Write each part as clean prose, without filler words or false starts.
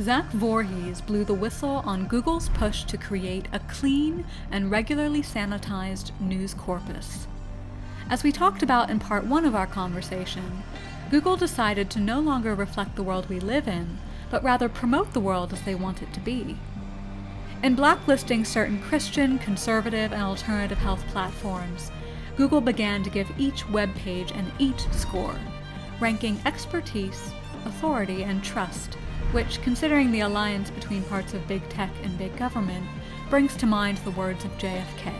Zach Vorhies blew the whistle on Google's push to create a clean and regularly sanitized news corpus. As we talked about in part 1 of our conversation, Google decided to no longer reflect the world we live in, but rather promote the world as they want it to be. In blacklisting certain Christian, conservative, and alternative health platforms, Google began to give each web page an EAT score, ranking expertise, authority, and trust, which, considering the alliance between parts of big tech and big government, brings to mind the words of JFK.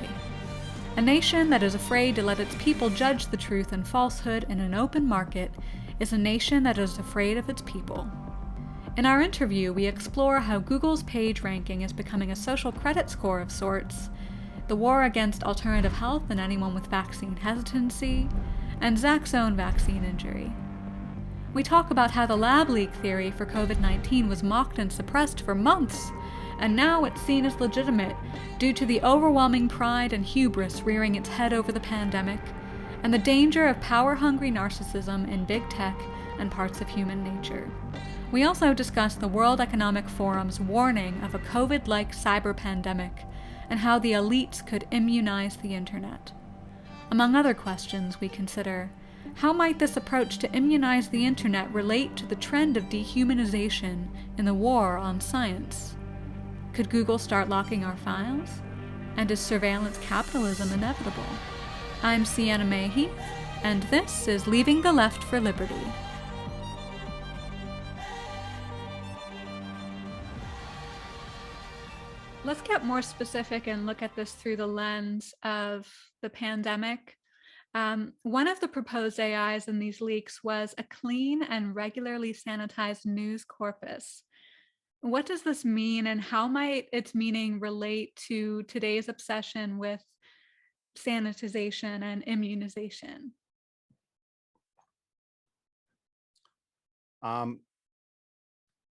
A nation that is afraid to let its people judge the truth and falsehood in an open market is a nation that is afraid of its people. In our interview, we explore how Google's page ranking is becoming a social credit score of sorts, the war against alternative health and anyone with vaccine hesitancy, and Zach's own vaccine injury. We talk about how the lab leak theory for COVID-19 was mocked and suppressed for months, and now it's seen as legitimate due to the overwhelming pride and hubris rearing its head over the pandemic, and the danger of power-hungry narcissism in big tech and parts of human nature. We also discuss the World Economic Forum's warning of a COVID-like cyber pandemic and how the elites could immunize the internet. Among other questions, we consider: how might this approach to immunize the internet relate to the trend of dehumanization in the war on science? Could Google start locking our files? And is surveillance capitalism inevitable? I'm Sienna Mayhew, and this is Leaving the Left for Liberty. Let's get more specific and look at this through the lens of the pandemic. One of the proposed AIs in these leaks was a clean and regularly sanitized news corpus. What does this mean, and how might its meaning relate to today's obsession with sanitization and immunization?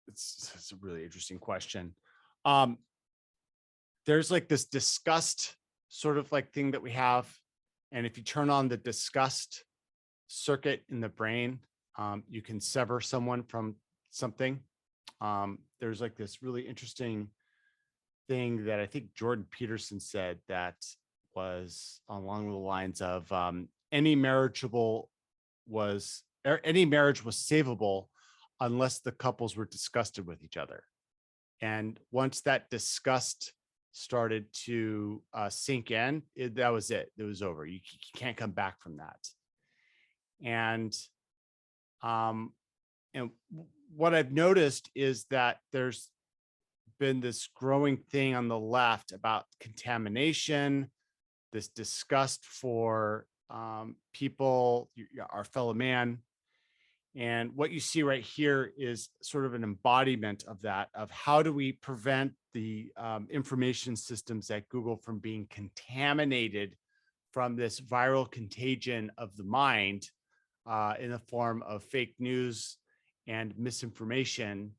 It's a really interesting question. There's like this disgust sort of like thing that we have. And if you turn on the disgust circuit in the brain, you can sever someone from something. There's like this really interesting thing that I think Jordan Peterson said that was along the lines of any marriage was savable unless the couples were disgusted with each other. And once that disgust started to sink in, that was it. It was over. You can't come back from that. And what I've noticed is that there's been this growing thing on the left about contamination, this disgust for people, our fellow man. And what you see right here is sort of an embodiment of that, of how do we prevent the information systems at Google from being contaminated from this viral contagion of the mind in the form of fake news and misinformation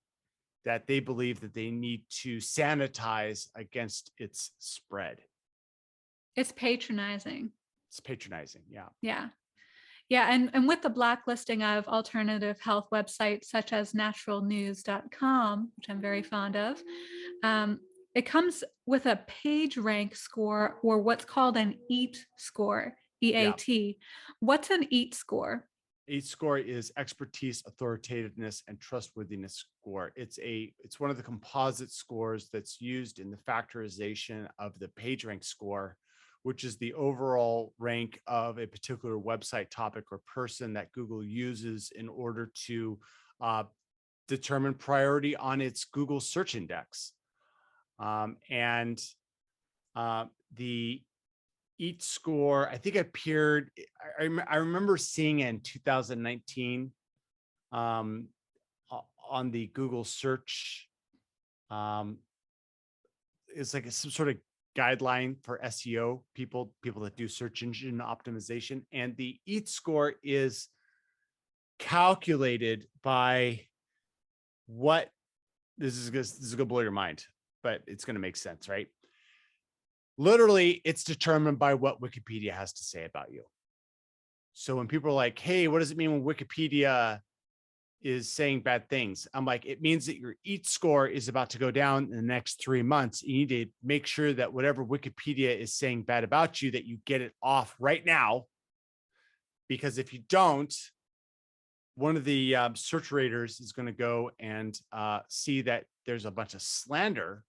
that they believe that they need to sanitize against its spread. It's patronizing. It's patronizing, yeah. Yeah. Yeah, and with the blacklisting of alternative health websites such as naturalnews.com, which I'm very fond of, it comes with a page rank score, or what's called an EAT score, EAT. Yeah. What's an EAT score? EAT score is expertise, authoritativeness, and trustworthiness score. It's one of the composite scores that's used in the factorization of the PageRank score, which is the overall rank of a particular website topic or person that Google uses in order to determine priority on its Google search index. The EAT score, I think appeared, I remember seeing it in 2019 on the Google search. It's like some sort of guideline for SEO people that do search engine optimization. And the EAT score is calculated by what, this is going to blow your mind, but it's going to make sense, right? Literally, it's determined by what Wikipedia has to say about you. So when people are like, hey, what does it mean when Wikipedia is saying bad things. I'm like, it means that your EAT score is about to go down in the next 3 months. You need to make sure that whatever Wikipedia is saying bad about you, that you get it off right now. Because if you don't, one of the search raters is going to go and see that there's a bunch of slander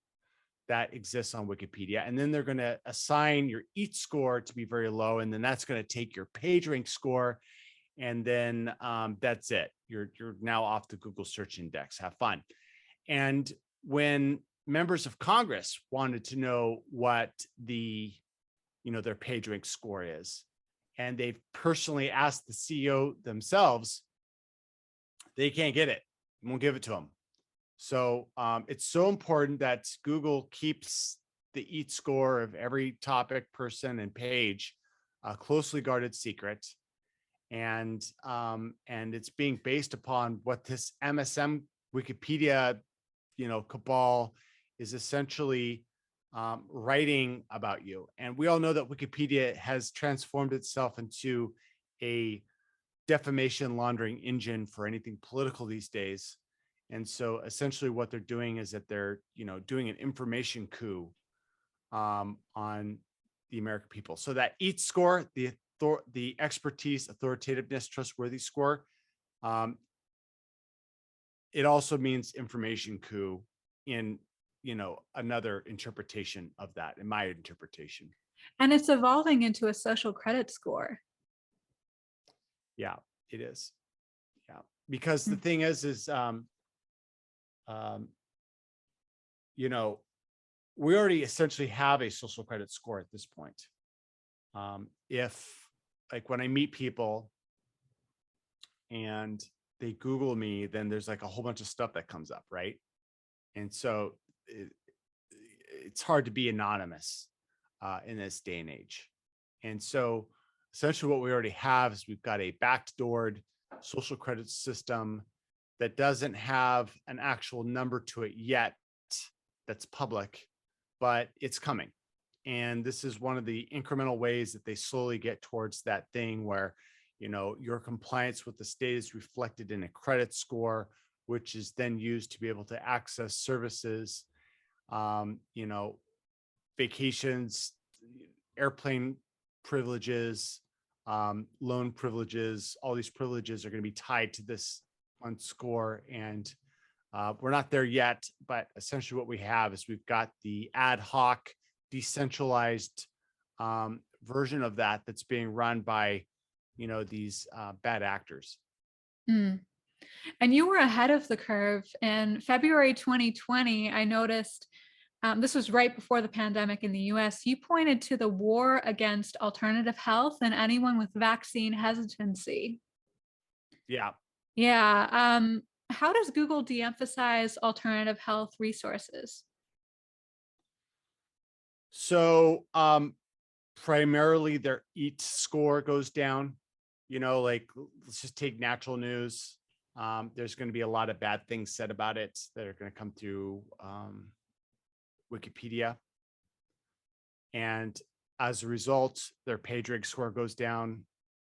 that exists on Wikipedia. And then they're going to assign your EAT score to be very low. And then that's going to take your PageRank score. And then that's it. You're now off the Google search index. Have fun. And when members of Congress wanted to know what their PageRank score is, and they've personally asked the CEO themselves, they can't get it. Won't give it to them. So it's so important that Google keeps the EAT score of every topic, person, and page a closely guarded secret. And it's being based upon what this MSM Wikipedia, cabal is essentially writing about you. And we all know that Wikipedia has transformed itself into a defamation laundering engine for anything political these days. And so essentially what they're doing is that they're, doing an information coup on the American people. So that EAT score, the expertise, authoritativeness, trustworthy score, it also means information coup in, another interpretation of that, in my interpretation. And it's evolving into a social credit score. Yeah, it is. Yeah, because the thing is, we already essentially have a social credit score at this point. If, like, when I meet people and they Google me, then there's like a whole bunch of stuff that comes up, right? And so it's hard to be anonymous in this day and age. And so essentially what we already have is we've got a backdoored social credit system that doesn't have an actual number to it yet that's public, but it's coming. And this is one of the incremental ways that they slowly get towards that thing where, your compliance with the state is reflected in a credit score, which is then used to be able to access services, vacations, airplane privileges, loan privileges. All these privileges are going to be tied to this one score. And we're not there yet, but essentially what we have is we've got the ad hoc, decentralized version of that that's being run by, these bad actors. Mm. And you were ahead of the curve. In February 2020, I noticed, this was right before the pandemic in the US, you pointed to the war against alternative health and anyone with vaccine hesitancy. Yeah. Yeah. How does Google de-emphasize alternative health resources? So primarily their EAT score goes down. Like, let's just take natural news. There's going to be a lot of bad things said about it that are going to come through Wikipedia. And as a result, their PageRank score goes down.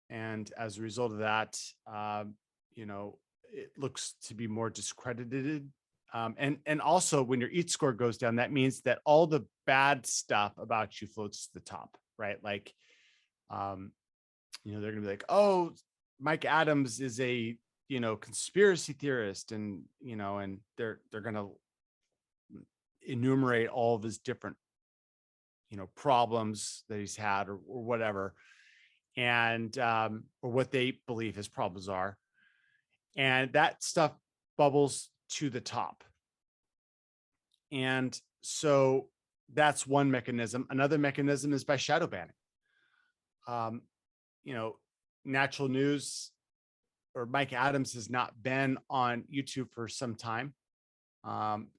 And as a result of that, it looks to be more discredited. And also when your EAT score goes down, that means that all the bad stuff about you floats to the top, right? Like, they're gonna be like, oh, Mike Adams is a, conspiracy theorist, and, and they're gonna enumerate all of his different, problems that he's had or whatever, and or what they believe his problems are. And that stuff bubbles to the top. And so that's one mechanism. Another mechanism is by shadow banning. Natural news or Mike Adams has not been on YouTube for some time.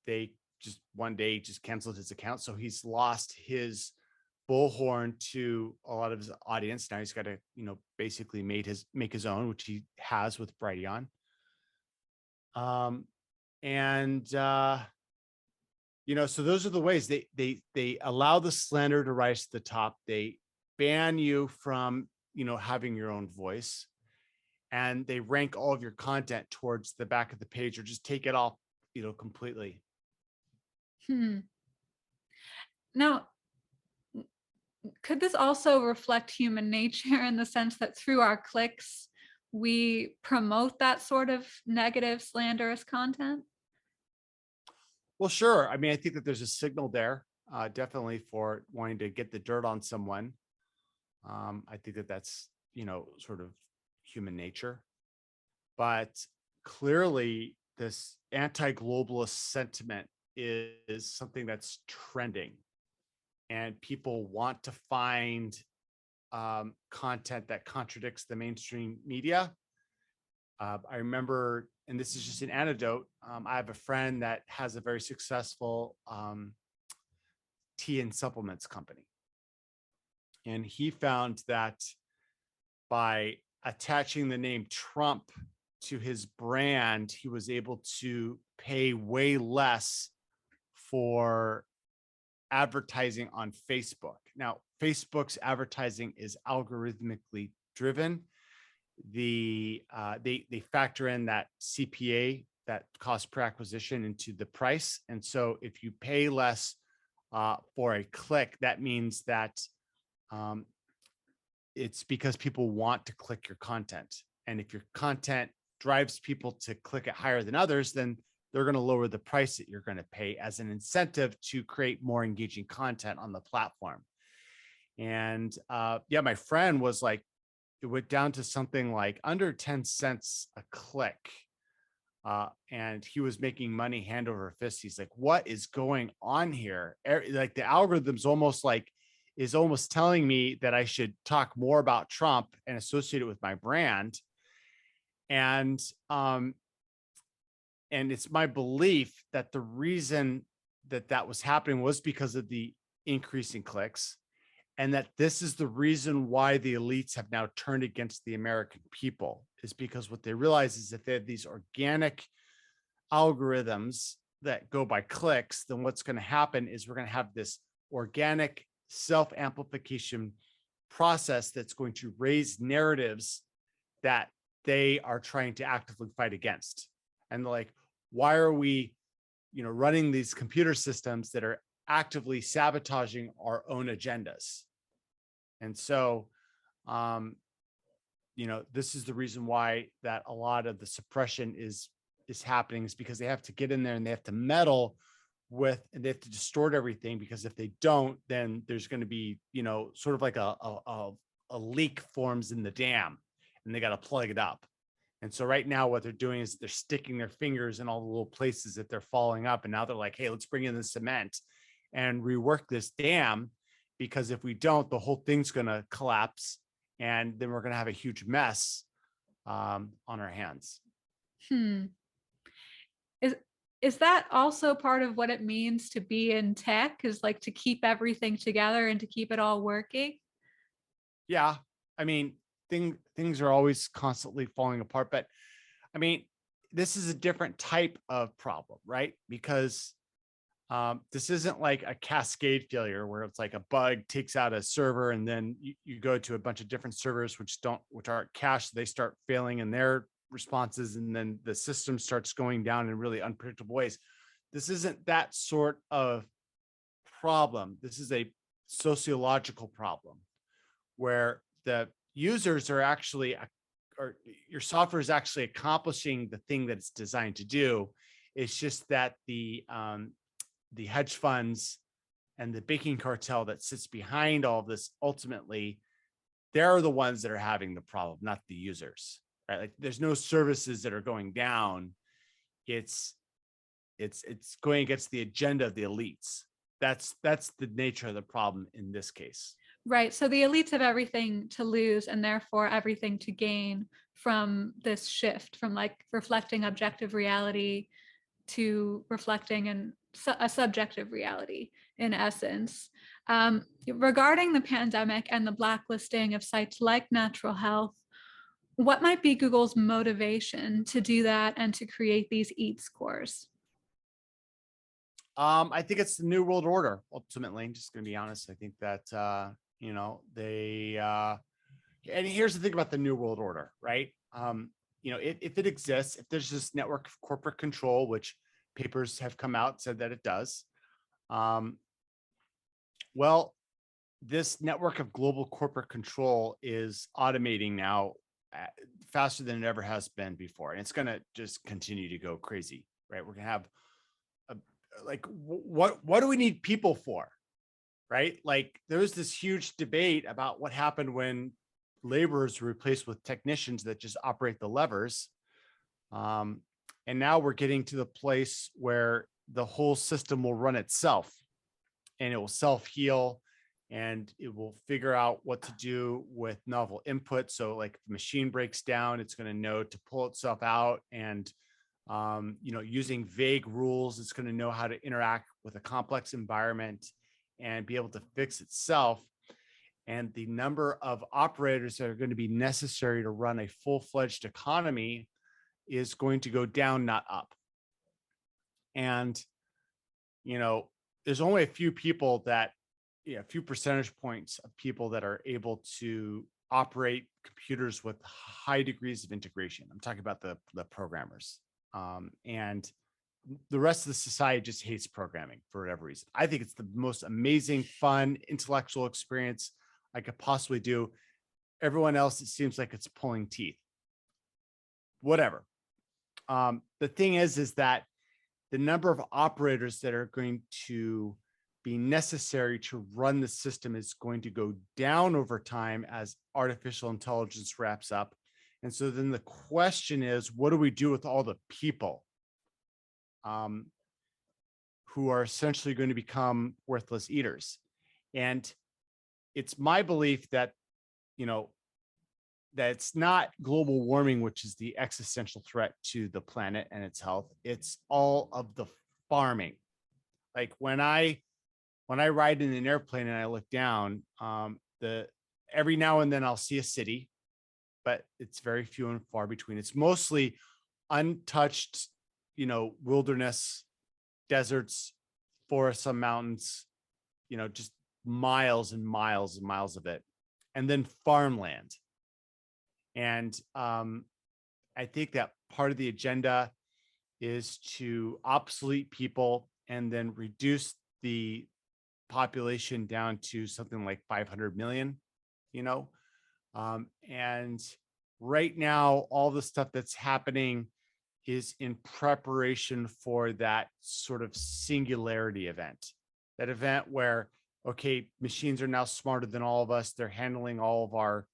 They just one day just canceled his account. So he's lost his bullhorn to a lot of his audience. Now he's got to, basically make his own, which he has with Brighteon. So those are the ways they allow the slander to rise to the top. They ban you from, having your own voice. and they rank all of your content towards the back of the page, or just take it off, completely. Now, could this also reflect human nature in the sense that through our clicks, we promote that sort of negative, slanderous content? Well, sure. I mean, I think that there's a signal there, definitely, for wanting to get the dirt on someone. I think that that's, sort of human nature. But clearly, this anti-globalist sentiment is something that's trending, and people want to find content that contradicts the mainstream media. I remember, and this is just an anecdote, I have a friend that has a very successful tea and supplements company. And he found that by attaching the name Trump to his brand, he was able to pay way less for advertising on Facebook. Now, Facebook's advertising is algorithmically driven. They factor in that CPA, that cost per acquisition, into the price. And so if you pay less for a click, that means that it's because people want to click your content. And if your content drives people to click it higher than others, then they're going to lower the price that you're going to pay as an incentive to create more engaging content on the platform. And my friend was like, it went down to something like under 10 cents a click. And he was making money hand over fist. He's like, what is going on here? Like, the algorithm's is almost telling me that I should talk more about Trump and associate it with my brand. And it's my belief that the reason that was happening was because of the increase in clicks, and that this is the reason why the elites have now turned against the American people, is because what they realize is that they have these organic algorithms that go by clicks. Then what's going to happen is we're going to have this organic self-amplification process that's going to raise narratives that they are trying to actively fight against. And they're like, why are we, running these computer systems that are actively sabotaging our own agendas? And so, this is the reason why that a lot of the suppression is happening, is because they have to get in there and they have to meddle with, and they have to distort everything, because if they don't, then there's going to be, sort of like a leak forms in the dam, and they got to plug it up. And so right now what they're doing is they're sticking their fingers in all the little places that they're falling up. And now they're like, hey, let's bring in the cement and rework this dam, because if we don't, the whole thing's going to collapse, and then we're going to have a huge mess on our hands. Is that also part of what it means to be in tech, is like to keep everything together and to keep it all working? Yeah. I mean, things are always constantly falling apart, but I mean, this is a different type of problem, right? Because this isn't like a cascade failure where it's like a bug takes out a server, and then you go to a bunch of different servers which aren't cached. They start failing in their responses, and then the system starts going down in really unpredictable ways. This isn't that sort of problem. This is a sociological problem where the users are actually, or your software is actually accomplishing the thing that it's designed to do. It's just that the hedge funds and the banking cartel that sits behind all of this, ultimately, they're the ones that are having the problem, not the users, right? Like, there's no services that are going down. It's going against the agenda of the elites. That's the nature of the problem in this case. Right. So the elites have everything to lose and therefore everything to gain from this shift from like reflecting objective reality to reflecting a subjective reality, in essence. Regarding the pandemic and the blacklisting of sites like Natural Health, what might be Google's motivation to do that and to create these EAT scores? I think it's the New World Order, ultimately. I'm just going to be honest. I think that, they, and here's the thing about the New World Order, right? if it exists, if there's this network of corporate control, which papers have come out said that it does, um, well, this network of global corporate control is automating now faster than it ever has been before, and it's going to just continue to go crazy, right? We're going to have what do we need people for, right? Like there was this huge debate about what happened when laborers were replaced with technicians that just operate the levers. And now we're getting to the place where the whole system will run itself and it will self-heal and it will figure out what to do with novel input. So like if the machine breaks down, it's going to know to pull itself out, and using vague rules, it's going to know how to interact with a complex environment and be able to fix itself. And the number of operators that are going to be necessary to run a full-fledged economy is going to go down, not up. And, there's only a few people that, a few percentage points of people that are able to operate computers with high degrees of integration. I'm talking about the programmers. And the rest of the society just hates programming for whatever reason. I think it's the most amazing, fun, intellectual experience I could possibly do. Everyone else, it seems like it's pulling teeth. Whatever. The thing is that the number of operators that are going to be necessary to run the system is going to go down over time as artificial intelligence wraps up. And so then the question is, what do we do with all the people who are essentially going to become worthless eaters? And it's my belief that, that it's not global warming, which is the existential threat to the planet and its health. It's all of the farming. Like when I ride in an airplane and I look down, every now and then I'll see a city, but it's very few and far between. It's mostly untouched, wilderness, deserts, forests, some mountains, just miles and miles and miles of it, and then farmland. And I think that part of the agenda is to obsolete people and then reduce the population down to something like 500 million, and right now, all the stuff that's happening is in preparation for that sort of singularity event, that event where, okay, machines are now smarter than all of us. They're handling all of our,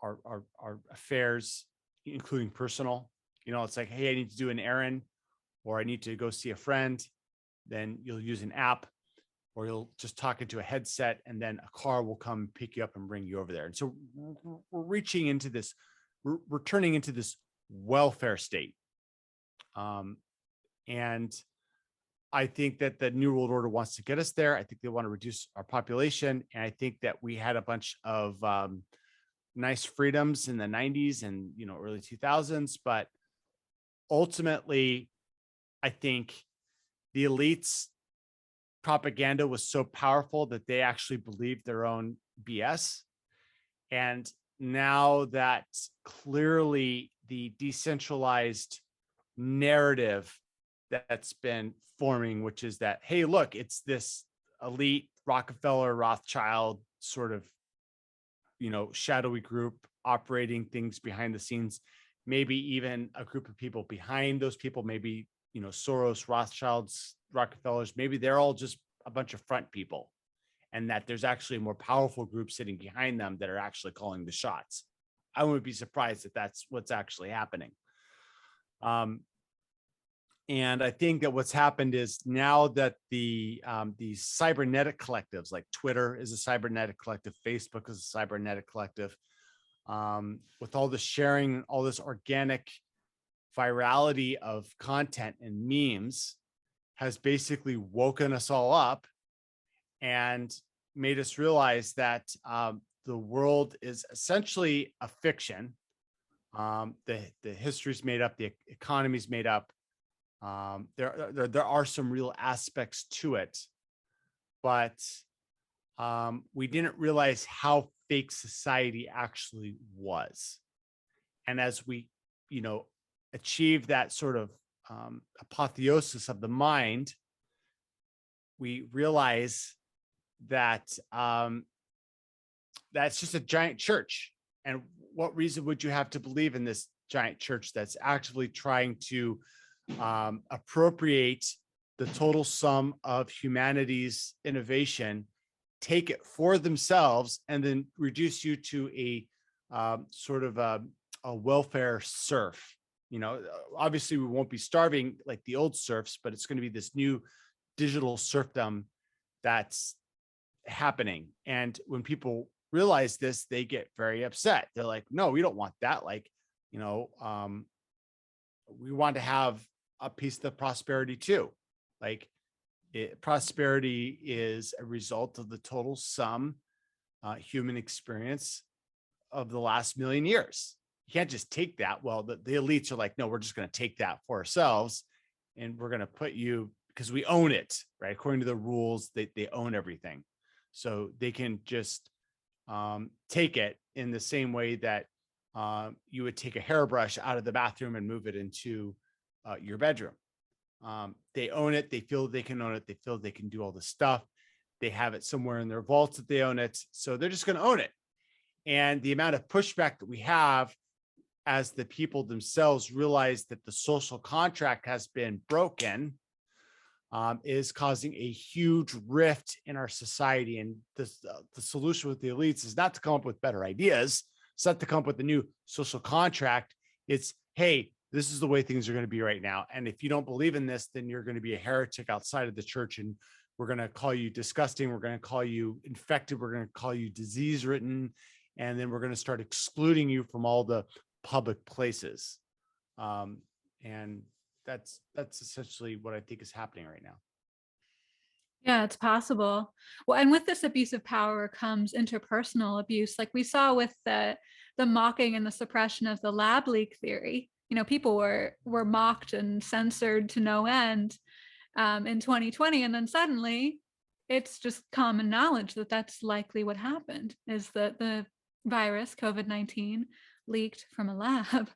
our affairs, including personal. It's like, hey, I need to do an errand or I need to go see a friend. Then you'll use an app or you'll just talk into a headset and then a car will come pick you up and bring you over there. And so we're reaching into this, we're turning into this welfare state. And I think that the New World Order wants to get us there. I think they want to reduce our population. And I think that we had a bunch of nice freedoms in the 90s and, early 2000s. But ultimately, I think the elites' propaganda was so powerful that they actually believed their own BS. And now that clearly the decentralized narrative that's been forming, which is that, hey, look, it's this elite Rockefeller, Rothschild sort of, shadowy group operating things behind the scenes, maybe even a group of people behind those people, maybe, Soros, Rothschilds, Rockefellers, maybe they're all just a bunch of front people, and that there's actually a more powerful group sitting behind them that are actually calling the shots. I wouldn't be surprised if that's what's actually happening. And I think that what's happened is now that these cybernetic collectives, like Twitter is a cybernetic collective, Facebook is a cybernetic collective, with all the sharing, all this organic virality of content and memes, has basically woken us all up and made us realize that the world is essentially a fiction. The history's made up, the economy's made up. There are some real aspects to it, but we didn't realize how fake society actually was. And as we, achieve that sort of apotheosis of the mind, we realize that that's just a giant church. And what reason would you have to believe in this giant church that's actively trying to appropriate the total sum of humanity's innovation, take it for themselves, and then reduce you to a sort of a welfare serf? Obviously we won't be starving like the old serfs, but it's going to be this new digital serfdom that's happening. And when people realize this, they get very upset. They're like, no, we don't want that. Like, we want to have a piece of the prosperity too. Like, prosperity is a result of the total sum human experience of the last million years. You can't just take that. Well, the elites are like, no, we're just going to take that for ourselves, and we're going to put you, because we own it, right? According to the rules, they own everything. So they can just take it in the same way that you would take a hairbrush out of the bathroom and move it into your bedroom. They own it. They feel they can own it. They feel they can do all this stuff. They have it somewhere in their vaults that they own it. So they're just going to own it. And the amount of pushback that we have as the people themselves realize that the social contract has been broken is causing a huge rift in our society. And the solution with the elites is not to come up with better ideas. It's not to come up with a new social contract. It's, hey, this is the way things are going to be right now. And if you don't believe in this, then you're going to be a heretic outside of the church. And we're going to call you disgusting. We're going to call you infected. We're going to call you disease ridden. And then we're going to start excluding you from all the public places. And that's essentially what I think is happening right now. Yeah, it's possible. Well, and with this abuse of power comes interpersonal abuse, like we saw with the mocking and the suppression of the lab leak theory. People were mocked and censored to no end in 2020, and then suddenly it's just common knowledge that that's likely what happened, is that the virus COVID-19 leaked from a lab.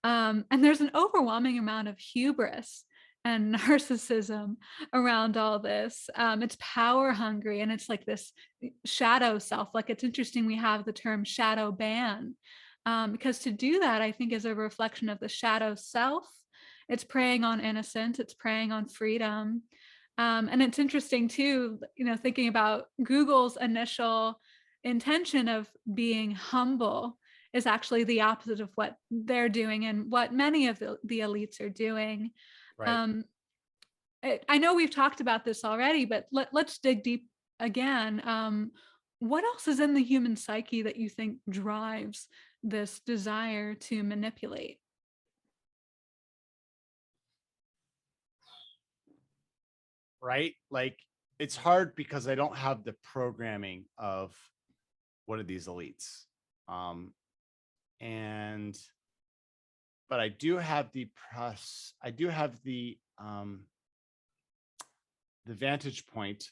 And there's an overwhelming amount of hubris and narcissism around all this. It's power hungry, and it's like this shadow self. Like, it's interesting we have the term shadow ban, because to do that, I think, is a reflection of the shadow self. It's preying on innocence, it's preying on freedom. And it's interesting too, thinking about Google's initial intention of being humble is actually the opposite of what they're doing and what many of the elites are doing. Right. I know we've talked about this already, but let's dig deep again. What else is in the human psyche that you think drives this desire to manipulate? Right. Like, it's hard because I don't have the programming of one of these elites. But I do have the press. I do have the vantage point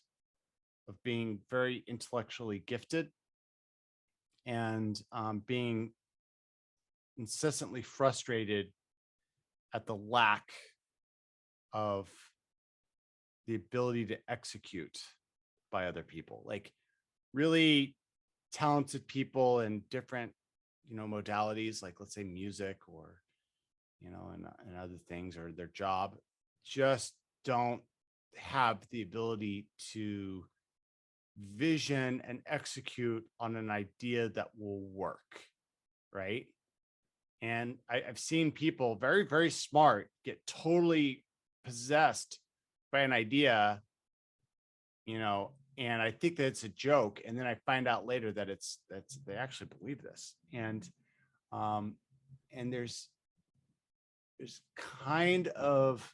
of being very intellectually gifted and being incessantly frustrated at the lack of the ability to execute by other people. Like, really talented people in different, modalities, like, let's say, music or, and other things, or their job, just don't have the ability to vision and execute on an idea that will work. Right. And I've seen people very, very smart get totally possessed by an idea, and I think that it's a joke. And then I find out later that they actually believe this. And there's kind of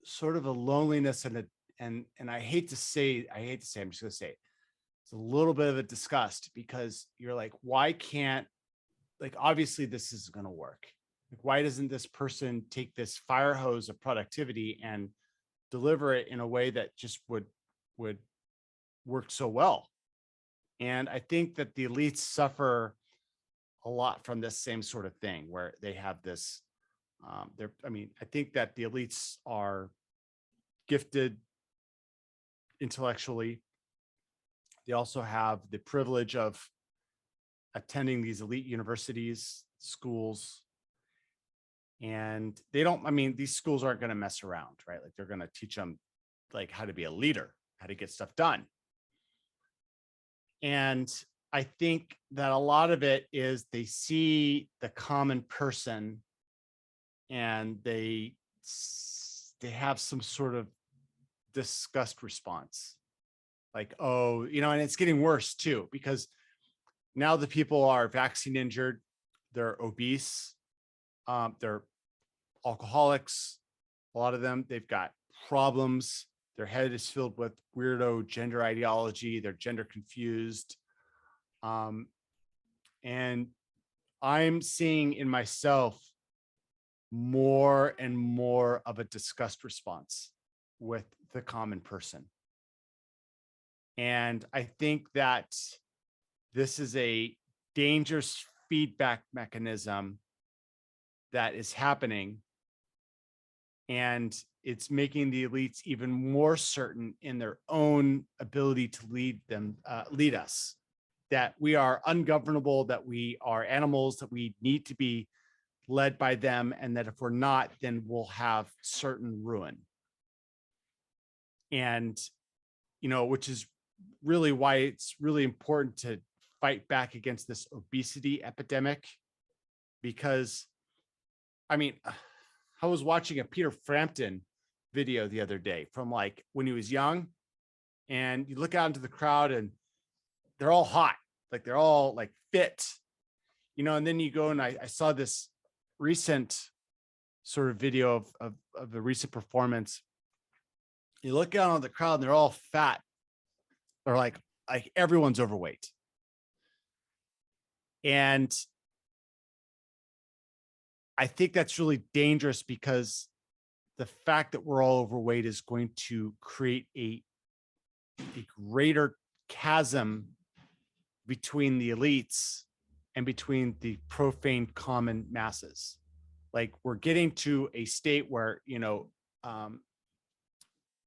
sort of a loneliness and I hate to say, I'm just going to say it. It's a little bit of a disgust, because you're like, why can't, like, obviously this is going to work. Like, why doesn't this person take this fire hose of productivity and deliver it in a way that just would work so well? And I think that the elites suffer a lot from this same sort of thing where they have this, I think that the elites are gifted intellectually. They also have the privilege of attending these elite universities, schools, and they don't, these schools aren't going to mess around, right? Like they're going to teach them like how to be a leader, how to get stuff done. And I think that a lot of it is they see the common person and they have some sort of disgust response. Like, oh, and it's getting worse too, because now the people are vaccine injured, they're obese, they're alcoholics. A lot of them, they've got problems. Their head is filled with weirdo gender ideology. They're gender confused. And I'm seeing in myself more and more of a disgust response with the common person. And I think that this is a dangerous feedback mechanism that is happening. And it's making the elites even more certain in their own ability to lead us, that we are ungovernable, that we are animals, that we need to be led by them, and that if we're not, then we'll have certain ruin. And, which is really why it's really important to fight back against this obesity epidemic, because, I was watching a Peter Frampton video the other day from like when he was young, and you look out into the crowd and they're all hot, like they're all like fit, and then you go and I saw this recent sort of video of a recent performance. You look out on the crowd and they're all fat, or like everyone's overweight. And I think that's really dangerous, because the fact that we're all overweight is going to create a greater chasm between the elites and between the profane common masses. Like we're getting to a state where,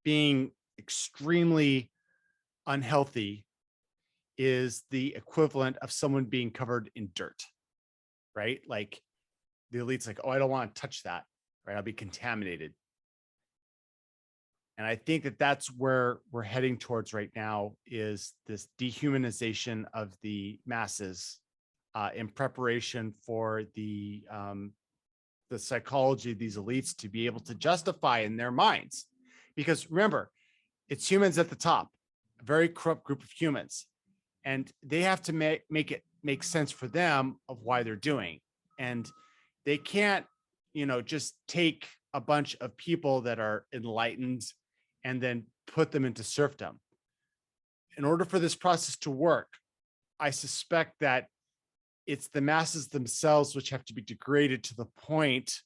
being extremely unhealthy is the equivalent of someone being covered in dirt, right? Like the elite's like, oh, I don't want to touch that, right? I'll be contaminated. And I think that that's where we're heading towards right now, is this dehumanization of the masses in preparation for the psychology of these elites to be able to justify in their minds. Because remember, it's humans at the top, a very corrupt group of humans, and they have to make it make sense for them of why they're doing. And they can't, just take a bunch of people that are enlightened and then put them into serfdom. In order for this process to work, I suspect that it's the masses themselves which have to be degraded to the point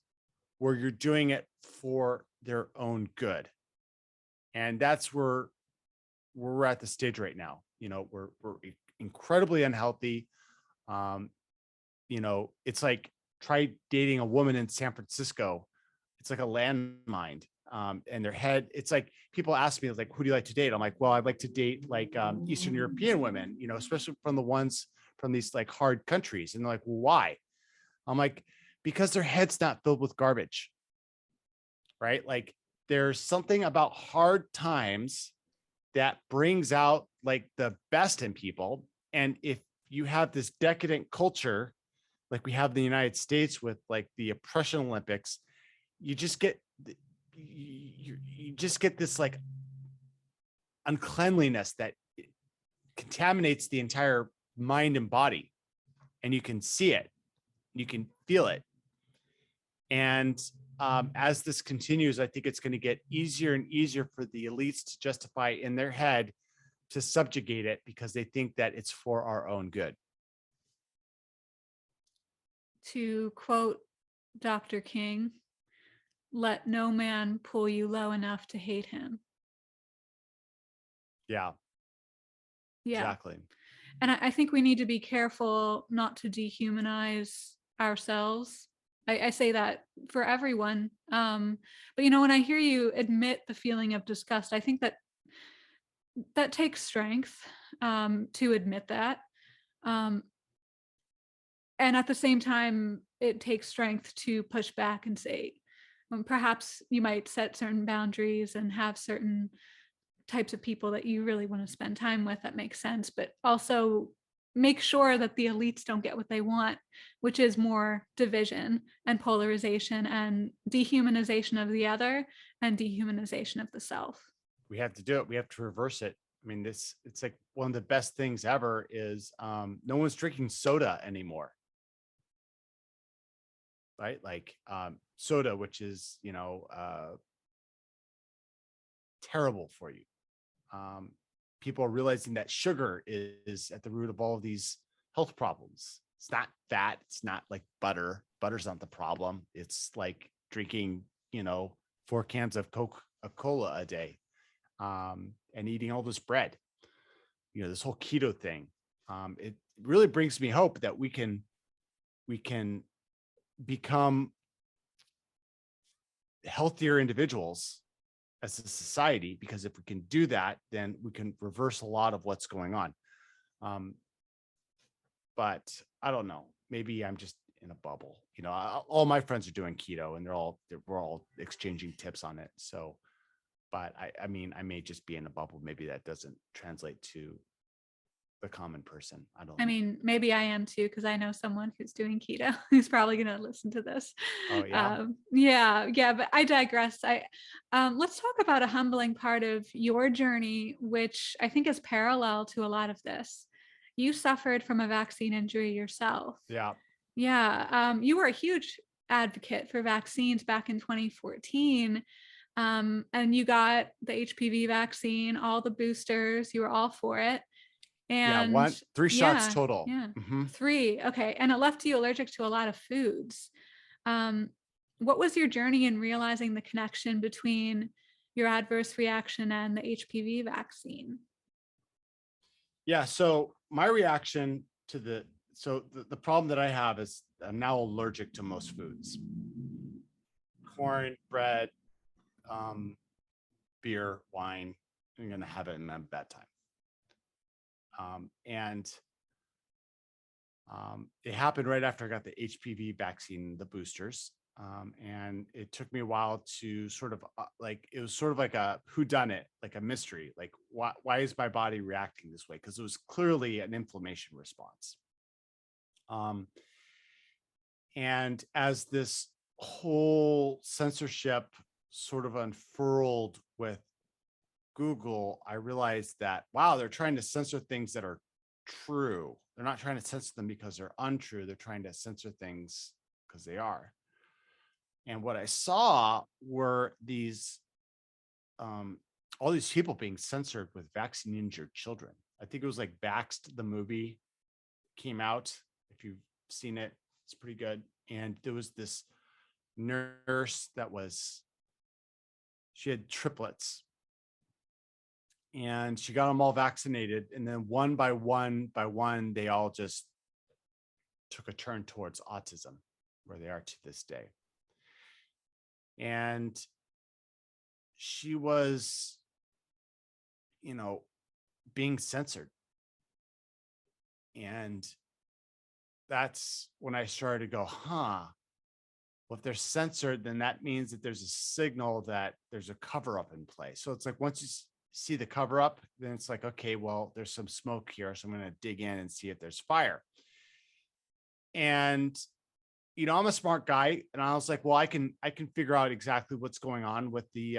where you're doing it for their own good. And that's where we're at the stage right now. We're incredibly unhealthy. It's like, try dating a woman in San Francisco. It's like a landmine. And their head, it's like, people ask me, like, who do you like to date? I'm like, well, I'd like to date like Eastern European women, especially from the ones from these like hard countries. And they're like, well, why? I'm like, because their head's not filled with garbage, right? Like there's something about hard times that brings out like the best in people. And if you have this decadent culture, like we have in the United States with like the oppression Olympics, you just get this like uncleanliness that contaminates the entire mind and body, and you can see it, you can feel it. And as this continues, I think it's going to get easier and easier for the elites to justify in their head to subjugate it, because they think that it's for our own good. To quote Dr. King, let no man pull you low enough to hate him. Yeah. Yeah. Exactly. And I think we need to be careful not to dehumanize ourselves. I say that for everyone. But when I hear you admit the feeling of disgust, I think that that takes strength to admit that. Um, and at the same time, it takes strength to push back and say, perhaps you might set certain boundaries and have certain types of people that you really want to spend time with. That makes sense, but also make sure that the elites don't get what they want, which is more division and polarization and dehumanization of the other and dehumanization of the self. We have to do it. We have to reverse it. I mean, it's like one of the best things ever is no one's drinking soda anymore. Right? Like soda, which is, terrible for you. People are realizing that sugar is at the root of all of these health problems. It's not fat. It's not like butter. Butter's not the problem. It's like drinking, 4 cans of Coca-Cola a day, and eating all this bread. This whole keto thing. It really brings me hope that we can become healthier individuals as a society, because if we can do that, then we can reverse a lot of what's going on. But I don't know, maybe I'm just in a bubble. All my friends are doing keto and we're all exchanging tips on it. So, but I mean, I may just be in a bubble. Maybe that doesn't translate to the common person. I don't know. I mean, maybe I am too, because I know someone who's doing keto who's probably going to listen to this. Oh yeah. Yeah, but I digress. Let's talk about a humbling part of your journey, which I think is parallel to a lot of this. You suffered from a vaccine injury yourself. Yeah. Yeah. You were a huge advocate for vaccines back in 2014. And you got the HPV vaccine, all the boosters, you were all for it. And 3 shots total. Yeah. Mm-hmm. 3. Okay. And it left you allergic to a lot of foods. What was your journey in realizing the connection between your adverse reaction and the HPV vaccine? Yeah. So my reaction to the problem that I have is I'm now allergic to most foods: corn, bread, beer, wine. I'm going to have it in my bedtime. And it happened right after I got the HPV vaccine, the boosters. And it took me a while to sort of it was sort of like a whodunit, like a mystery. Like, why is my body reacting this way? Because it was clearly an inflammation response. And as this whole censorship sort of unfurled with Google, I realized that, wow, they're trying to censor things that are true. They're not trying to censor them because they're untrue. They're trying to censor things because they are. And what I saw were these, all these people being censored with vaccine injured children. I think it was like Vaxxed, the movie came out. If you've seen it, it's pretty good. And there was this nurse she had triplets, and she got them all vaccinated. And then one by one, they all just took a turn towards autism, where they are to this day. And she was, being censored. And that's when I started to go, well, if they're censored, then that means that there's a signal that there's a cover up in play. So it's like, once you see the cover up, then it's like, okay, well, there's some smoke here. So I'm going to dig in and see if there's fire. And, I'm a smart guy. And I was like, well, I can figure out exactly what's going on with the,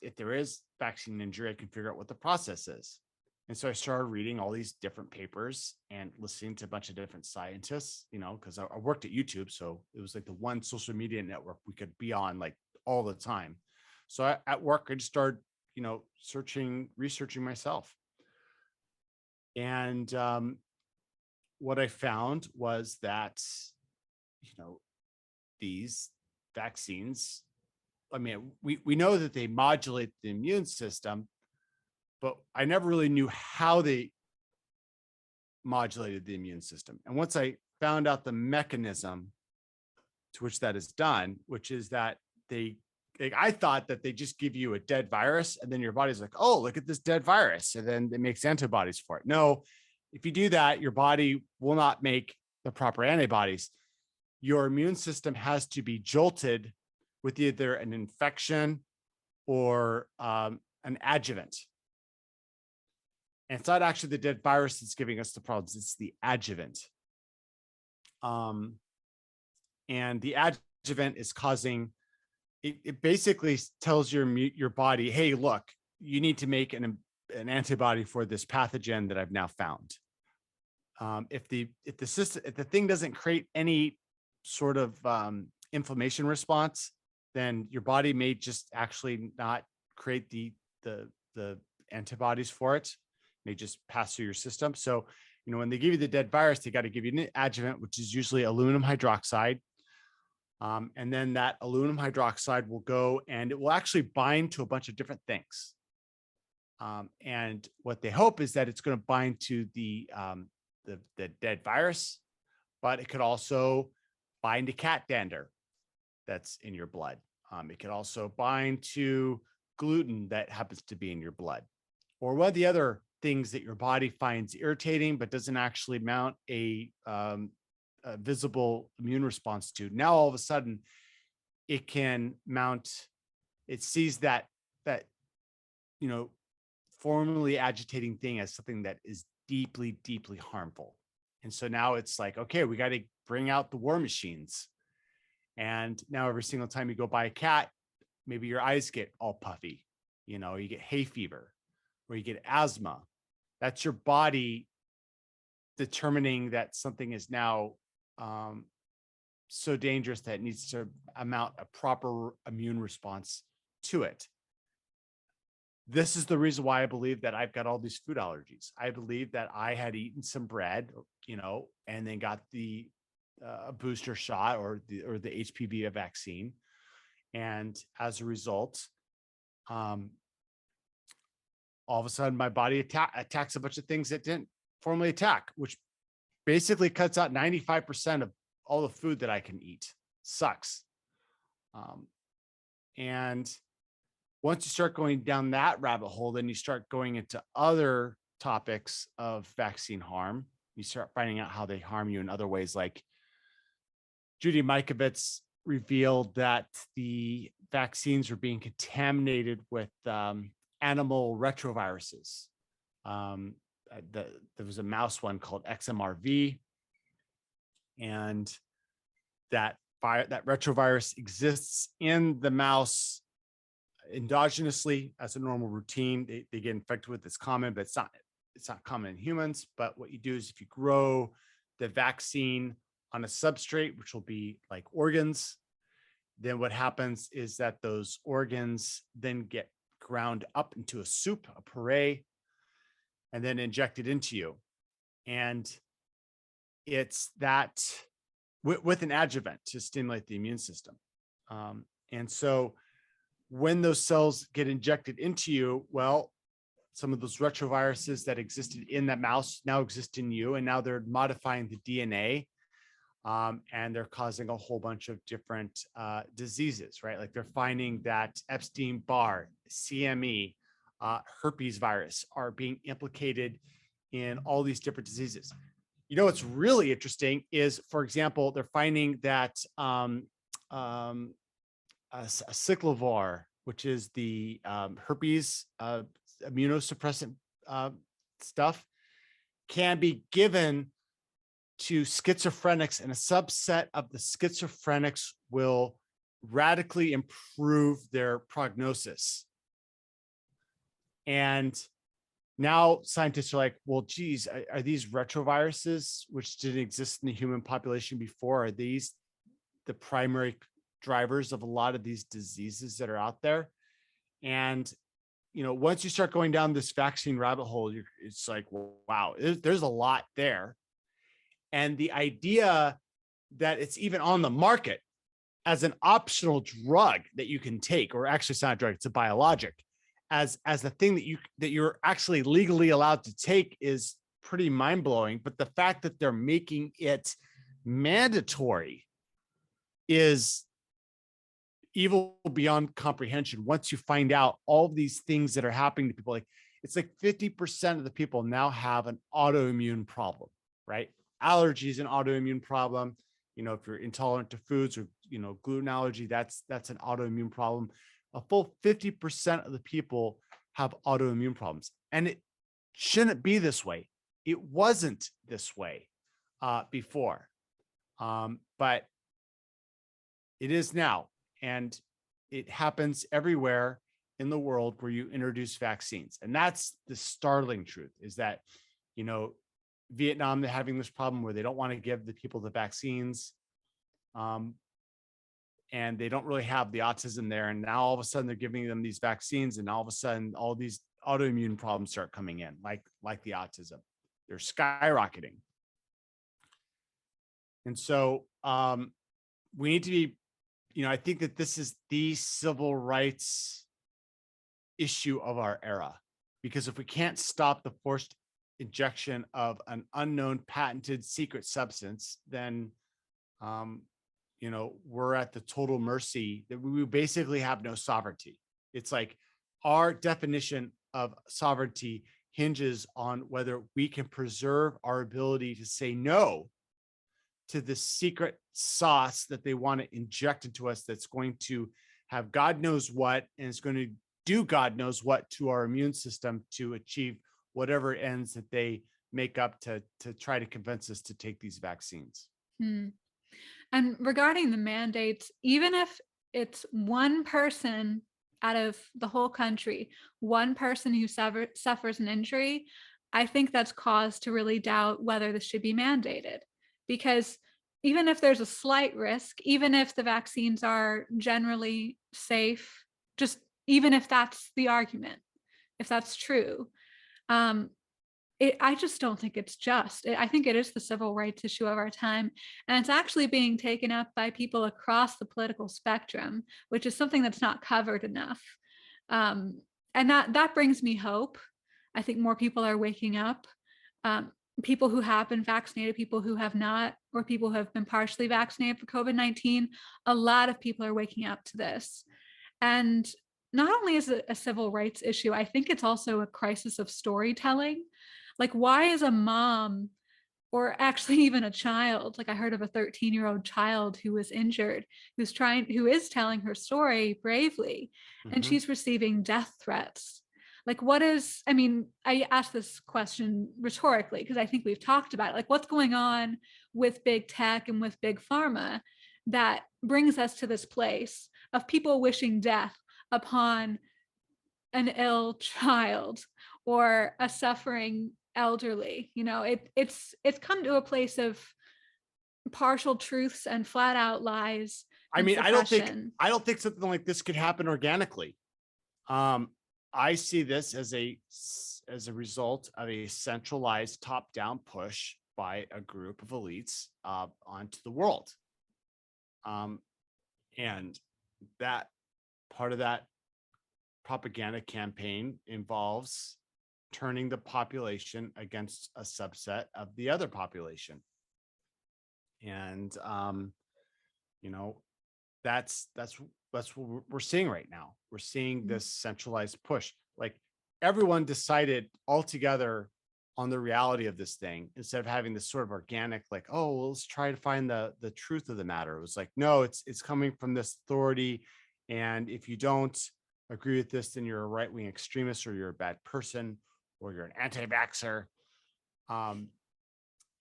if there is vaccine injury, I can figure out what the process is. And so I started reading all these different papers and listening to a bunch of different scientists, because I worked at YouTube. So it was like the one social media network we could be on like all the time. So at work, I just started, researching myself. And what I found was that, these vaccines, I mean, we know that they modulate the immune system, but I never really knew how they modulated the immune system. And once I found out the mechanism to which that is done, which is that I thought that they just give you a dead virus and then your body's like, oh, look at this dead virus. And then it makes antibodies for it. No, if you do that, your body will not make the proper antibodies. Your immune system has to be jolted with either an infection or an adjuvant. And it's not actually the dead virus that's giving us the problems, it's the adjuvant. And the adjuvant is causing, it basically tells your body, hey, look, you need to make an antibody for this pathogen that I've now found. If the thing doesn't create any sort of inflammation response, then your body may just actually not create the antibodies for it. It may just pass through your system. So, when they give you the dead virus, they got to give you an adjuvant, which is usually aluminum hydroxide. And then that aluminum hydroxide will go and it will actually bind to a bunch of different things. And what they hope is that it's going to bind to the dead virus, but it could also bind to cat dander that's in your blood. It could also bind to gluten that happens to be in your blood, or one of the other things that your body finds irritating but doesn't actually mount a visible immune response to. Now all of a sudden it can mount, it sees that formerly agitating thing as something that is deeply, deeply harmful. And so now it's like, okay, we got to bring out the war machines. And now every single time you go buy a cat, maybe your eyes get all puffy, you get hay fever or you get asthma. That's your body determining that something is now so dangerous that it needs to mount a proper immune response to it. This is the reason why I believe that I've got all these food allergies. I believe that I had eaten some bread, and then got the booster shot or the HPV vaccine. And as a result, all of a sudden my body attacks a bunch of things that didn't formally attack, which basically cuts out 95% of all the food that I can eat. Sucks. And once you start going down that rabbit hole, then you start going into other topics of vaccine harm. You start finding out how they harm you in other ways. Like Judy Mikovits revealed that the vaccines were being contaminated with animal retroviruses. There was a mouse one called XMRV, and that retrovirus exists in the mouse endogenously as a normal routine. They get infected with, it's common, but it's not common in humans. But what you do is if you grow the vaccine on a substrate, which will be like organs, then what happens is that those organs then get ground up into a soup, a puree, and then injected into you. And it's that with an adjuvant to stimulate the immune system. And so when those cells get injected into you, well, some of those retroviruses that existed in that mouse now exist in you, and now they're modifying the DNA, and they're causing a whole bunch of different diseases, right? Like they're finding that Epstein-Barr, CME, herpes virus are being implicated in all these different diseases. What's really interesting is, for example, they're finding that cyclovir, which is the herpes immunosuppressant stuff, can be given to schizophrenics, and a subset of the schizophrenics will radically improve their prognosis. And now scientists are like, well, geez, are these retroviruses, which didn't exist in the human population before, are these the primary drivers of a lot of these diseases that are out there? And, once you start going down this vaccine rabbit hole, it's like, wow, there's a lot there. And the idea that it's even on the market as an optional drug that you can take, or actually it's not a drug, it's a biologic, as the thing that you're actually legally allowed to take, is pretty mind-blowing. But the fact that they're making it mandatory is evil beyond comprehension. Once you find out all of these things that are happening to people, like it's like 50% of the people now have an autoimmune problem, right? Allergy is an autoimmune problem. You know, if you're intolerant to foods or, you know, gluten allergy, that's an autoimmune problem. A full 50% of the people have autoimmune problems. And it shouldn't be this way. It wasn't this way before. But it is now. And it happens everywhere in the world where you introduce vaccines. And that's the startling truth, is that, you know, Vietnam, they're having this problem where they don't want to give the people the vaccines. And they don't really have the autism there. And now all of a sudden they're giving them these vaccines, and all of a sudden all these autoimmune problems start coming in, like the autism. They're skyrocketing. And so we need to be, you know, I think that this is the civil rights issue of our era, because if we can't stop the forced injection of an unknown patented secret substance, then, you know, we're at the total mercy that we basically have no sovereignty. It's like our definition of sovereignty hinges on whether we can preserve our ability to say no to the secret sauce that they want to inject into us, that's going to have God knows what, and it's going to do God knows what to our immune system to achieve whatever ends that they make up to try to convince us to take these vaccines. And regarding the mandates, even if it's one person out of the whole country, one person who suffers an injury, I think that's cause to really doubt whether this should be mandated. Because even if there's a slight risk, even if the vaccines are generally safe, just even if that's the argument, if that's true, I just don't think it's just. I think it is the civil rights issue of our time. And it's actually being taken up by people across the political spectrum, which is something that's not covered enough. And that brings me hope. I think more people are waking up. People who have been vaccinated, people who have not, or people who have been partially vaccinated for COVID-19, a lot of people are waking up to this. And not only is it a civil rights issue, I think it's also a crisis of storytelling. Like, why is a mom, or actually even a child, like I heard of a 13-year-old child who was injured, who is telling her story bravely, and she's receiving death threats. Like, I asked this question rhetorically because I think we've talked about it. Like, what's going on with big tech and with big pharma that brings us to this place of people wishing death upon an ill child or a suffering elderly? You know, it's come to a place of partial truths and flat out lies. I mean, I don't think something like this could happen organically. I see this as a result of a centralized top-down push by a group of elites onto the world. And that part of that propaganda campaign involves turning the population against a subset of the other population. And, you know, that's what we're seeing right now. We're seeing this centralized push. Like, everyone decided all together on the reality of this thing, instead of having this sort of organic, like, oh, well, let's try to find the truth of the matter. It was like, no, it's coming from this authority. And if you don't agree with this, then you're a right-wing extremist, or you're a bad person, or you're an anti-vaxxer.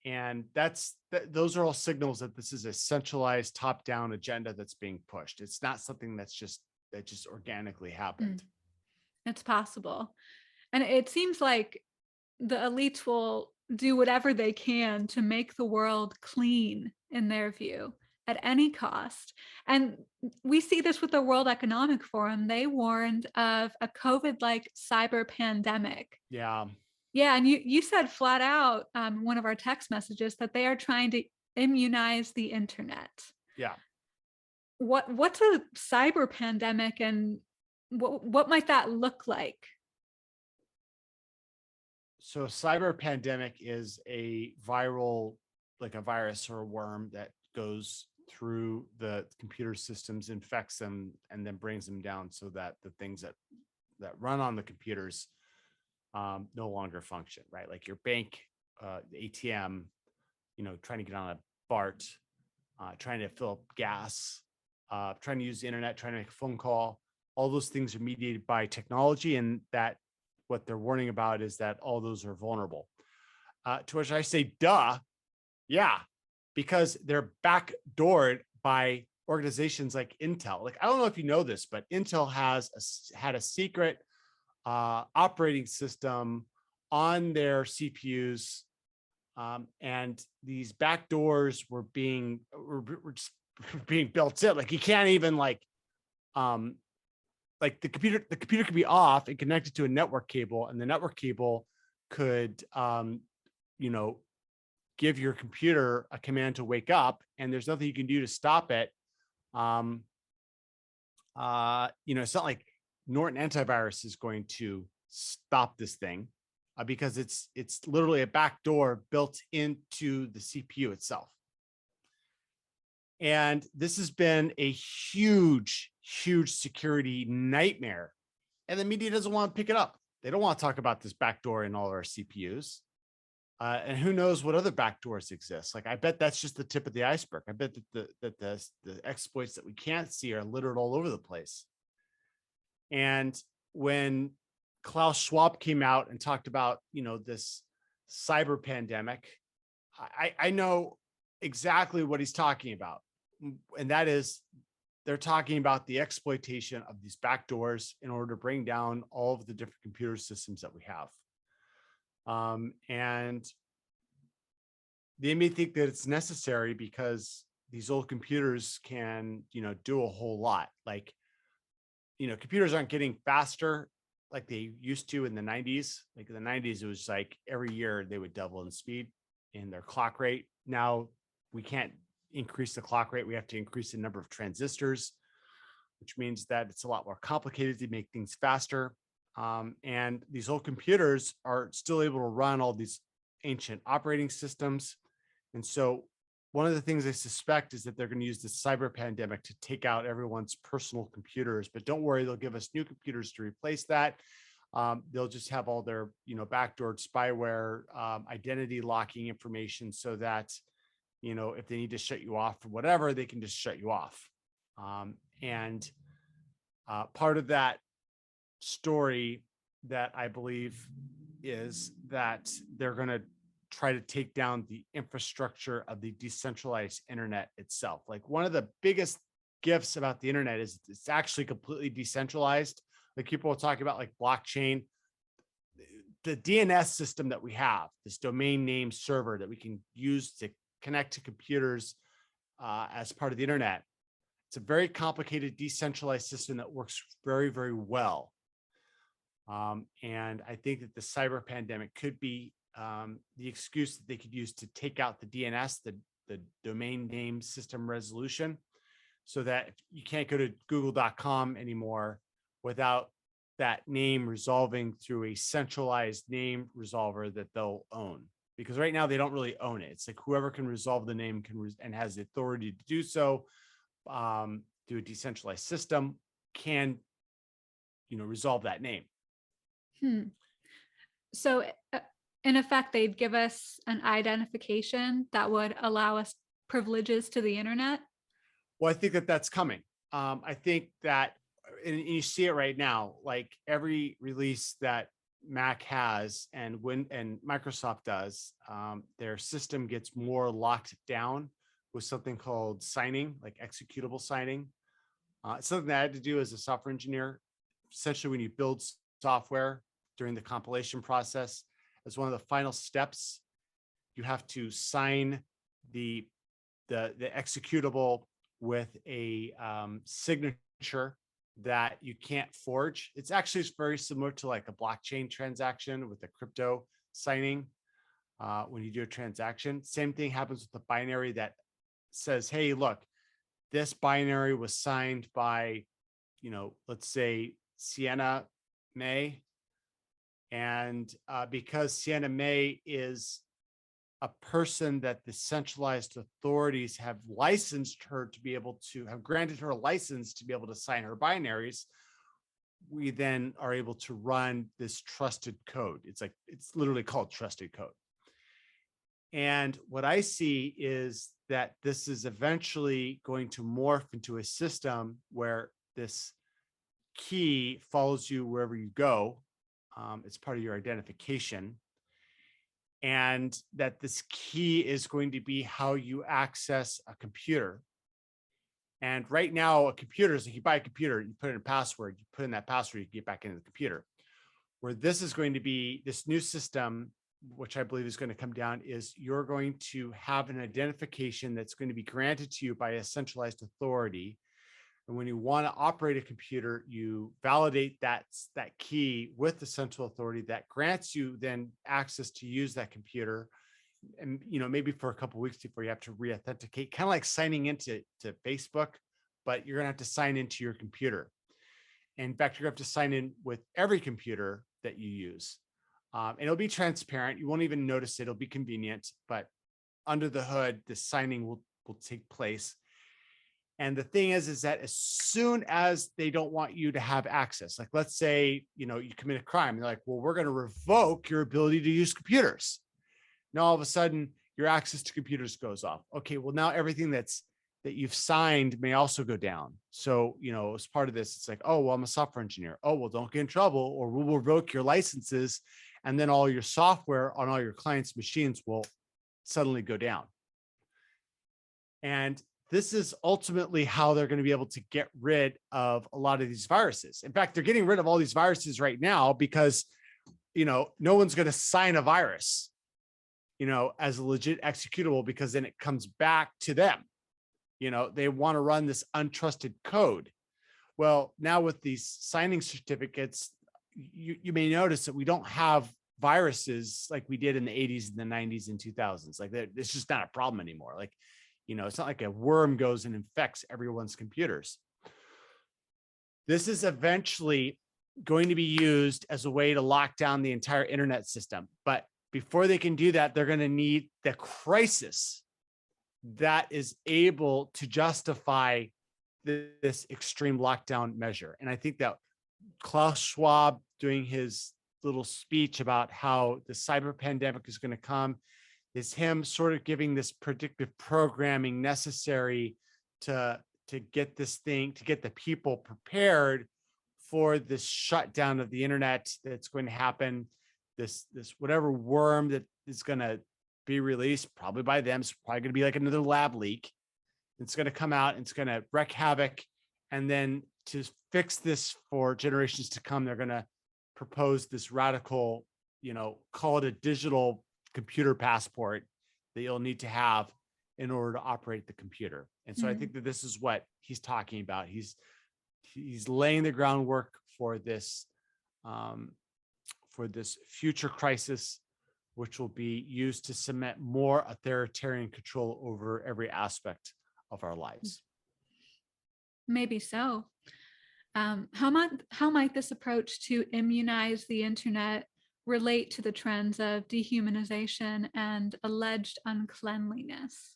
And those are all signals that this is a centralized top-down agenda that's being pushed. It's not something that just organically happened. It's possible. And it seems like the elites will do whatever they can to make the world clean in their view at any cost. And we see this with the World Economic Forum. They warned of a COVID-like cyber pandemic. Yeah. Yeah, and you said flat out one of our text messages that they are trying to immunize the internet. Yeah. What's a cyber pandemic, and what might that look like? So cyber pandemic is a viral, like a virus or a worm that goes through the computer systems, infects them, and then brings them down so that the things that run on the computers no longer function, right? Like your bank, ATM, trying to get on a BART, trying to fill up gas, trying to use the internet, trying to make a phone call. All those things are mediated by technology, and that what they're warning about is that all those are vulnerable. To which I say, duh, yeah, because they're backdoored by organizations like Intel. Like, I don't know if you know this, but Intel had a secret operating system on their CPUs, and these backdoors were just being built in. Like, you can't even um, like the computer could be off and connected to a network cable, and the network cable could give your computer a command to wake up, and there's nothing you can do to stop it. It's not like Norton antivirus is going to stop this thing, because it's literally a backdoor built into the CPU itself. And this has been a huge security nightmare. And the media doesn't want to pick it up. They don't want to talk about this backdoor in all of our CPUs. And who knows what other backdoors exist? Like, I bet that's just the tip of the iceberg. I bet that the exploits that we can't see are littered all over the place. And when Klaus Schwab came out and talked about, this cyber pandemic, I know exactly what he's talking about. And that is, they're talking about the exploitation of these backdoors in order to bring down all of the different computer systems that we have. And they may think that it's necessary because these old computers can, do a whole lot. Like, computers aren't getting faster like they used to in the 90s. Like in the 90s, it was like every year they would double in speed in their clock rate. Now we can't increase the clock rate. We have to increase the number of transistors, which means that it's a lot more complicated to make things faster. And these old computers are still able to run all these ancient operating systems. And so one of the things I suspect is that they're going to use the cyber pandemic to take out everyone's personal computers. But don't worry, they'll give us new computers to replace that. They'll just have all their, backdoored spyware, identity locking information, so that, if they need to shut you off for whatever, they can just shut you off. And part of that story that I believe is that they're going to try to take down the infrastructure of the decentralized internet itself. Like, one of the biggest gifts about the internet is it's actually completely decentralized. Like, people will talk about like blockchain, the DNS system that we have, this domain name server that we can use to connect to computers as part of the internet. It's a very complicated decentralized system that works very, very well. And I think that the cyber pandemic could be the excuse that they could use to take out the DNS, the domain name system resolution, so that you can't go to google.com anymore without that name resolving through a centralized name resolver that they'll own. Because right now they don't really own it. It's like whoever can resolve the name and has the authority to do so through a decentralized system can, resolve that name. So in effect, they'd give us an identification that would allow us privileges to the internet. Well, I think that that's coming. I think that, and you see it right now, like every release that Mac has and Microsoft does, their system gets more locked down with something called signing, like executable signing. It's something that I had to do as a software engineer. Essentially, when you build software during the compilation process, as one of the final steps, you have to sign the executable with a signature that you can't forge. It's actually very similar to like a blockchain transaction with a crypto signing. When you do a transaction, same thing happens with the binary that says, hey, look, this binary was signed by, let's say Sienna May, And because Sienna May is a person that the centralized authorities have licensed her to be able to have granted her a license to be able to sign her binaries, we then are able to run this trusted code. It's literally called trusted code. And what I see is that this is eventually going to morph into a system where this key follows you wherever you go. It's part of your identification. And that this key is going to be how you access a computer. And right now, a computer is like you buy a computer, you put in a password, you put in that password, you get back into the computer. Where this is going to be this new system, which I believe is going to come down, is you're going to have an identification that's going to be granted to you by a centralized authority. And when you want to operate a computer, you validate that key with the central authority that grants you then access to use that computer. And maybe for a couple of weeks before you have to re-authenticate, kind of like signing into Facebook, but you're going to have to sign into your computer. And in fact, you're going to have to sign in with every computer that you use. And it'll be transparent. You won't even notice it. It'll be convenient, but under the hood, the signing will take place. And the thing is that as soon as they don't want you to have access, like let's say, you commit a crime, they're like, well, we're going to revoke your ability to use computers. Now, all of a sudden, your access to computers goes off. Okay, well, now everything that you've signed may also go down. So, as part of this, it's like, oh, well, I'm a software engineer. Oh, well, don't get in trouble or we'll revoke your licenses. And then all your software on all your clients' machines will suddenly go down. And this is ultimately how they're going to be able to get rid of a lot of these viruses. In fact, they're getting rid of all these viruses right now because, no one's going to sign a virus, as a legit executable, because then it comes back to them. They want to run this untrusted code. Well, now with these signing certificates, you may notice that we don't have viruses like we did in the 80s and the 90s and 2000s. Like it's just not a problem anymore. Like, it's not like a worm goes and infects everyone's computers. This is eventually going to be used as a way to lock down the entire internet system. But before they can do that, they're going to need the crisis that is able to justify this extreme lockdown measure. And I think that Klaus Schwab doing his little speech about how the cyber pandemic is going to come is him sort of giving this predictive programming necessary to get this thing, to get the people prepared for this shutdown of the internet that's going to happen. This whatever worm that is going to be released, probably by them, it's probably going to be like another lab leak. It's going to come out and it's going to wreak havoc. And then to fix this for generations to come, they're going to propose this radical, call it a digital computer passport that you'll need to have in order to operate the computer. And so I think that this is what he's talking about. He's laying the groundwork for this future crisis, which will be used to cement more authoritarian control over every aspect of our lives. Maybe so. How might this approach to immunize the internet relate to the trends of dehumanization and alleged uncleanliness?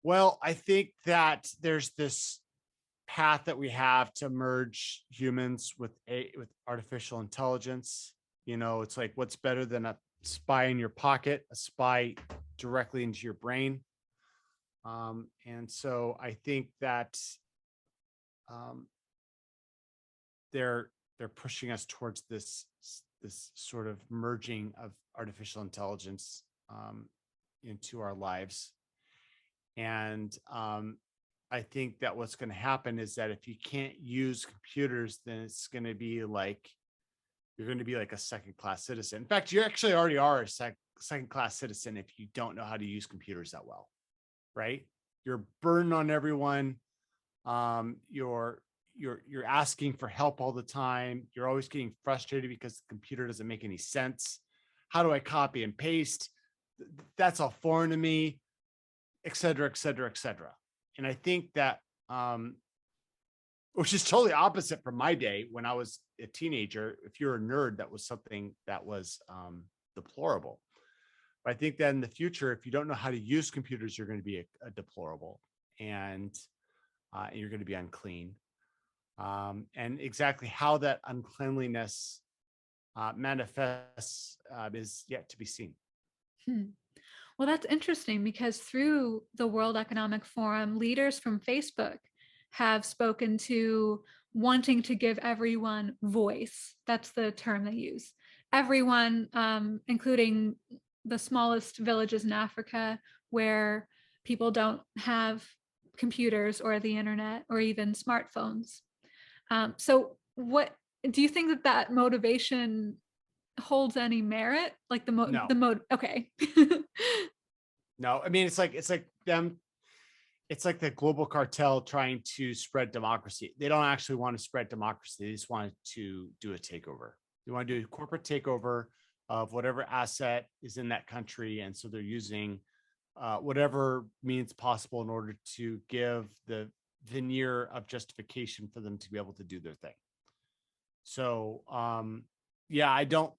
Well, I think that there's this path that we have to merge humans with artificial intelligence. It's like, what's better than a spy in your pocket, a spy directly into your brain? And so I think that they're pushing us towards this sort of merging of artificial intelligence into our lives. And I think that what's going to happen is that if you can't use computers, then it's going to be like, you're going to be like a second-class citizen. In fact, you actually already are a second-class citizen if you don't know how to use computers that well, right? You're burdened on everyone. You're asking for help all the time. You're always getting frustrated because the computer doesn't make any sense. How do I copy and paste? That's all foreign to me, et cetera, et cetera, et cetera. And I think that which is totally opposite from my day when I was a teenager. If you're a nerd, that was something that was deplorable. But I think that in the future, if you don't know how to use computers, you're going to be a deplorable, and you're going to be unclean. And exactly how that uncleanliness manifests is yet to be seen. Hmm. Well, that's interesting because through the World Economic Forum, leaders from Facebook have spoken to wanting to give everyone voice. That's the term they use. Everyone, including the smallest villages in Africa where people don't have computers or the internet or even smartphones. So, what do you think that that motivation holds any merit? Like No, okay. no. I mean, it's like them. It's like the global cartel trying to spread democracy. They don't actually want to spread democracy. They just want to do a takeover. They want to do a corporate takeover of whatever asset is in that country. And so they're using whatever means possible in order to give the veneer of justification for them to be able to do their thing. So, yeah, I don't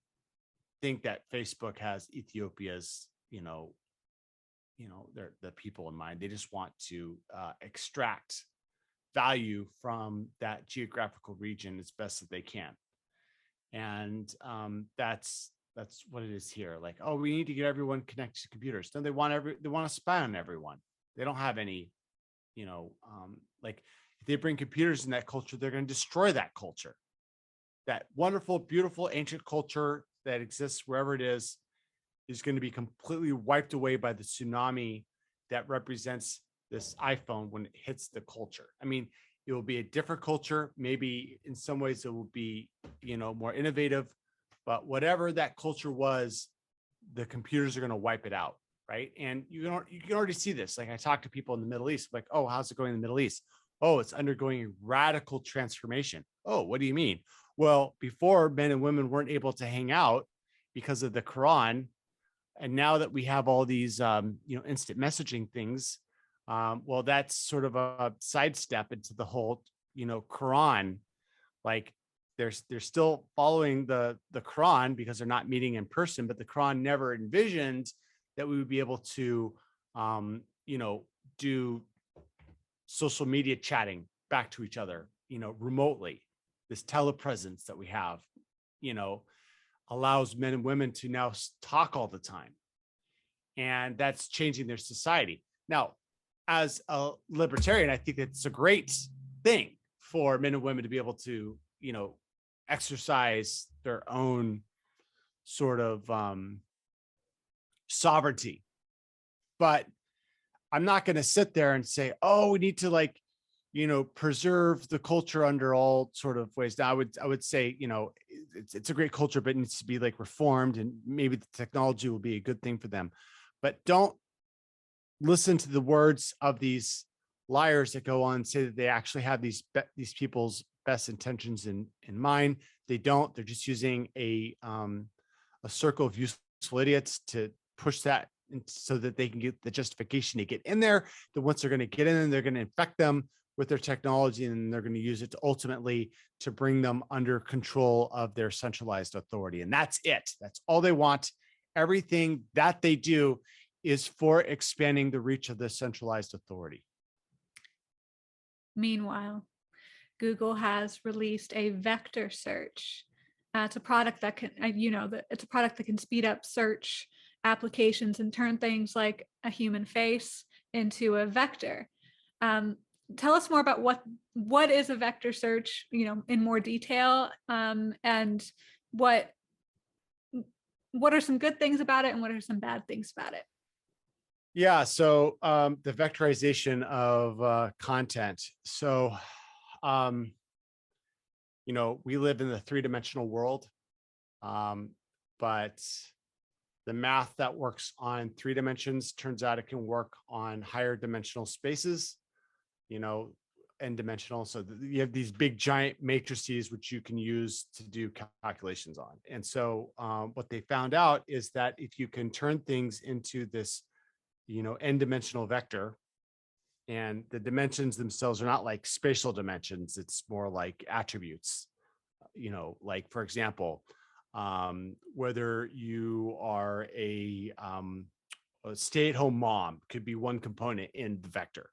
think that Facebook has Ethiopia's, the people in mind. They just want to extract value from that geographical region as best that they can, and that's what it is here. Like, oh, we need to get everyone connected to computers. No, they want to spy on everyone. They don't have any, like if they bring computers in that culture, they're going to destroy that culture, that wonderful, beautiful, ancient culture that exists wherever it is going to be completely wiped away by the tsunami that represents this iPhone when it hits the culture. I mean, it will be a different culture. Maybe in some ways it will be, more innovative, but whatever that culture was, the computers are going to wipe it out. Right. And you can already see this. Like I talk to people in the Middle East, like, oh, how's it going in the Middle East? Oh, it's undergoing a radical transformation. Oh, what do you mean? Well, before men and women weren't able to hang out because of the Quran. And now that we have all these, instant messaging things, well, that's sort of a sidestep into the whole, Quran. Like they're still following the Quran because they're not meeting in person, but the Quran never envisioned that we would be able to, do social media chatting back to each other, remotely. This telepresence that we have, allows men and women to now talk all the time. And that's changing their society. Now, as a libertarian, I think it's a great thing for men and women to be able to, exercise their own sort of sovereignty. But I'm not going to sit there and say, oh, we need to preserve the culture under all sort of ways. Now, I would say, it's a great culture, but it needs to be reformed, and maybe the technology will be a good thing for them. But don't listen to the words of these liars that go on and say that they actually have these people's best intentions in mind. They don't. They're just using a circle of useful idiots to push that so that they can get the justification to get in there. That once they're going to get in, they're going to infect them with their technology, and they're going to use it to ultimately to bring them under control of their centralized authority. And that's it. That's all they want. Everything that they do is for expanding the reach of the centralized authority. Meanwhile, Google has released a vector search. It's a product that can, it's a product that can speed up search applications and turn things like a human face into a vector. Tell us more about what is a vector search, in more detail, and what are some good things about it and what are some bad things about it? Yeah. So the vectorization of content. So, we live in the three-dimensional world, but the math that works on 3 dimensions turns out it can work on higher dimensional spaces, n-dimensional. So you have these big giant matrices which you can use to do calculations on. And so what they found out is that if you can turn things into this, n-dimensional vector, And the dimensions themselves are not like spatial dimensions. It's more like attributes, like, for example, whether you are a stay-at-home mom could be one component in the vector.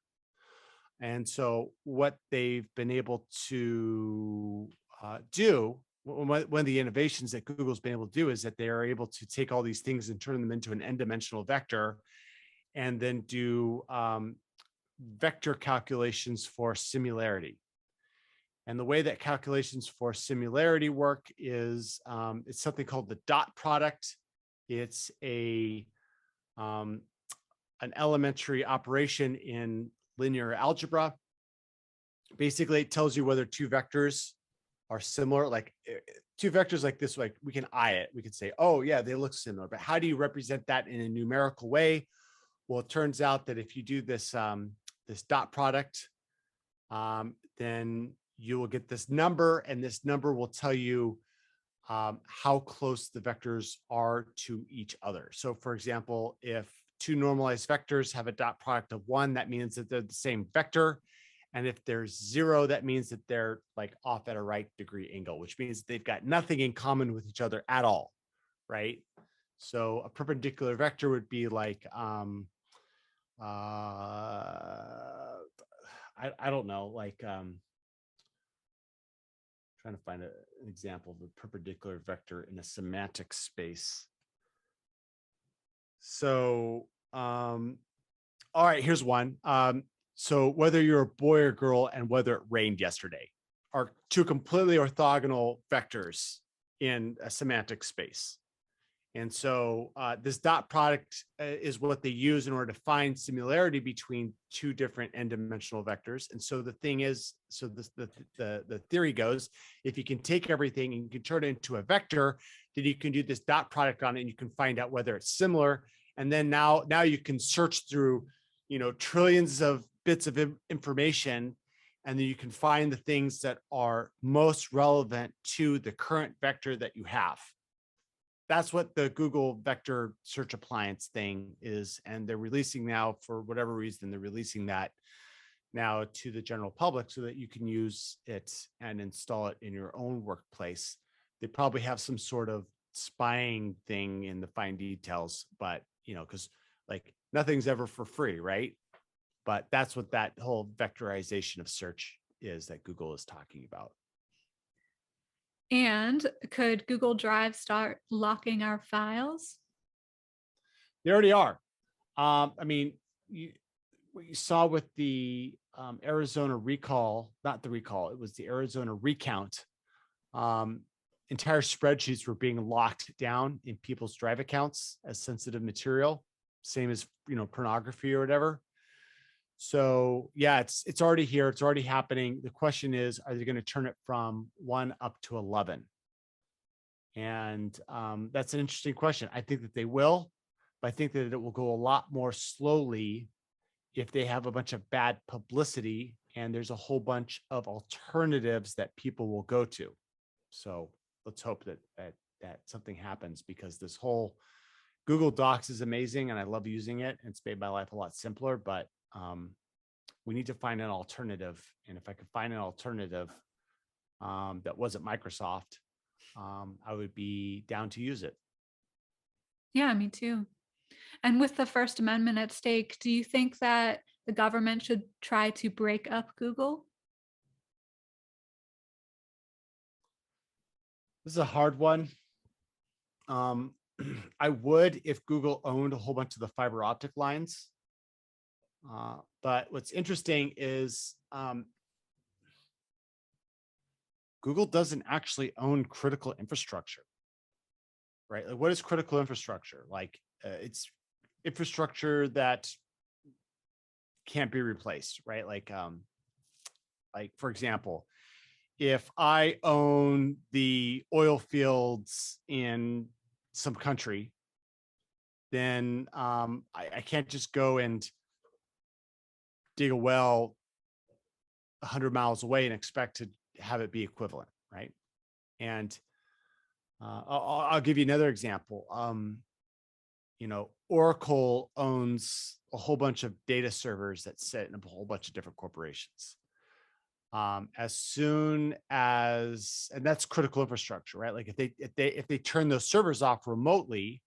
And so what they've been able to do, one of the innovations that Google's been able to do is that they are able to take all these things and turn them into an n-dimensional vector and then do vector calculations for similarity. And the way that calculations for similarity work is it's something called the dot product. It's an elementary operation in linear algebra. Basically, it tells you whether two vectors are similar, like two vectors like this, like we can eye it. We can say, oh yeah, they look similar, but how do you represent that in a numerical way? Well, it turns out that if you do this, this dot product, then you will get this number, and this number will tell you how close the vectors are to each other. So for example, if two normalized vectors have a dot product of 1, that means that they're the same vector. And if there's 0, that means that they're like off at a right degree angle, which means they've got nothing in common with each other at all, right? So a perpendicular vector would be like, I don't know, like trying to find an example of a perpendicular vector in a semantic space. So, all right, here's one. So whether you're a boy or girl and whether it rained yesterday are two completely orthogonal vectors in a semantic space. And so this dot product is what they use in order to find similarity between two different n-dimensional vectors. And so the thing is, so the theory goes, if you can take everything and you can turn it into a vector, then you can do this dot product on it and you can find out whether it's similar. And then now you can search through, trillions of bits of information, and then you can find the things that are most relevant to the current vector that you have. That's what the Google vector search appliance thing is. And they're releasing now, for whatever reason, they're releasing that now to the general public so that you can use it and install it in your own workplace. They probably have some sort of spying thing in the fine details, but because like nothing's ever for free, right? But that's what that whole vectorization of search is that Google is talking about. And could Google Drive start locking our files? They already are. What you saw with the Arizona recall, not the recall, it was the Arizona recount. Entire spreadsheets were being locked down in people's Drive accounts as sensitive material, same as pornography or whatever. So yeah, it's already here. It's already happening. The question is, are they going to turn it from 1 up to 11? And that's an interesting question. I think that they will, but I think that it will go a lot more slowly if they have a bunch of bad publicity and there's a whole bunch of alternatives that people will go to. So let's hope that something happens, because this whole Google Docs is amazing and I love using it. And it's made my life a lot simpler, but we need to find an alternative. And if I could find an alternative that wasn't Microsoft, I would be down to use it. Yeah, me too. And with the First Amendment at stake, do you think that the government should try to break up Google? This is a hard one. I would if Google owned a whole bunch of the fiber optic lines. But what's interesting is Google doesn't actually own critical infrastructure, right? Like, what is critical infrastructure? Like, it's infrastructure that can't be replaced, right? Like for example, if I own the oil fields in some country, then I can't just go and dig a well 100 miles away and expect to have it be equivalent, right? And I'll give you another example. Oracle owns a whole bunch of data servers that sit in a whole bunch of different corporations. As soon as, and that's critical infrastructure, right? Like if they turn those servers off remotely,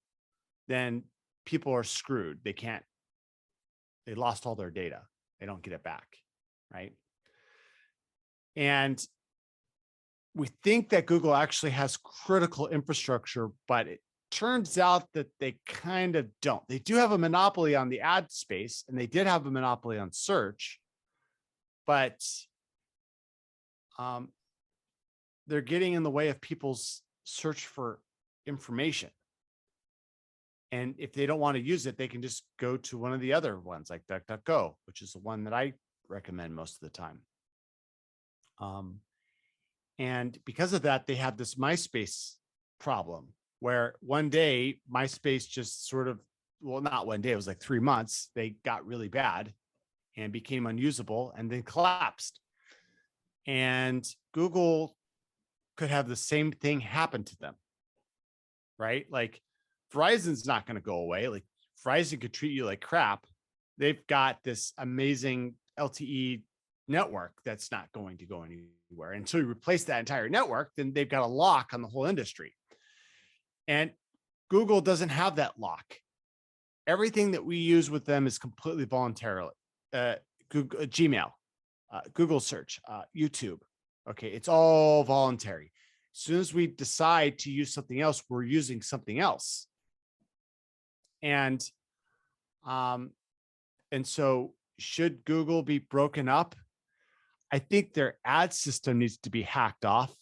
then people are screwed. They lost all their data. They don't get it back, right? And we think that Google actually has critical infrastructure, but it turns out that they kind of don't. They do have a monopoly on the ad space, and they did have a monopoly on search, but they're getting in the way of people's search for information. And if they don't want to use it, they can just go to one of the other ones like DuckDuckGo, which is the one that I recommend most of the time. And because of that, they have this MySpace problem where one day MySpace just sort of, well, not one day, it was like 3 months, they got really bad and became unusable and then collapsed. And Google could have the same thing happen to them, right? Like Verizon's not going to go away. Like Verizon could treat you like crap. They've got this amazing LTE network that's not going to go anywhere. Until you replace that entire network, then they've got a lock on the whole industry. And Google doesn't have that lock. Everything that we use with them is completely voluntarily. Google, Gmail, Google search, YouTube. Okay, it's all voluntary. As soon as we decide to use something else, we're using something else. And so should Google be broken up? I think their ad system needs to be hacked off.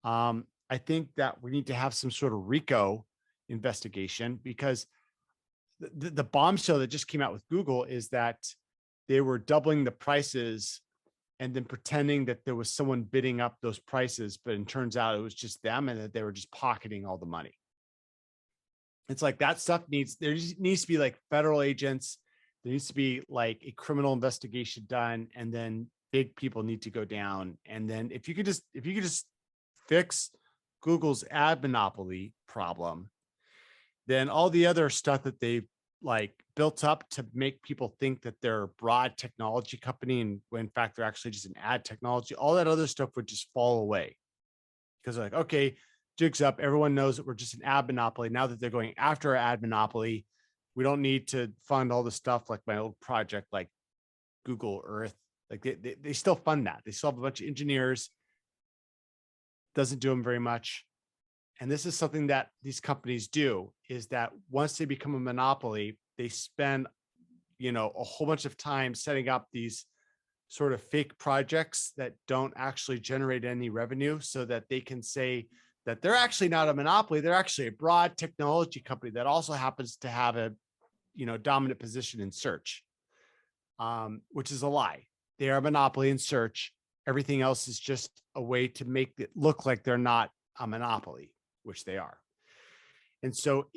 I think that we need to have some sort of RICO investigation, because the bombshell that just came out with Google is that they were doubling the prices and then pretending that there was someone bidding up those prices, but it turns out it was just them and that they were just pocketing all the money. It's like that stuff there needs to be like federal agents. There needs to be like a criminal investigation done, and then big people need to go down. And then if you could just fix Google's ad monopoly problem, then all the other stuff that they like built up to make people think that they're a broad technology company, and when in fact they're actually just an ad technology, all that other stuff would just fall away. Because they're like, okay, jig's up. Everyone knows that we're just an ad monopoly. Now that they're going after our ad monopoly, we don't need to fund all the stuff like my old project, like Google Earth. Like they still fund that. They still have a bunch of engineers. Doesn't do them very much. And this is something that these companies do, is that once they become a monopoly, they spend, a whole bunch of time setting up these sort of fake projects that don't actually generate any revenue, so that they can say that they're actually not a monopoly. They're actually a broad technology company that also happens to have a, dominant position in search, which is a lie. They are a monopoly in search. Everything else is just a way to make it look like they're not a monopoly, which they are. And so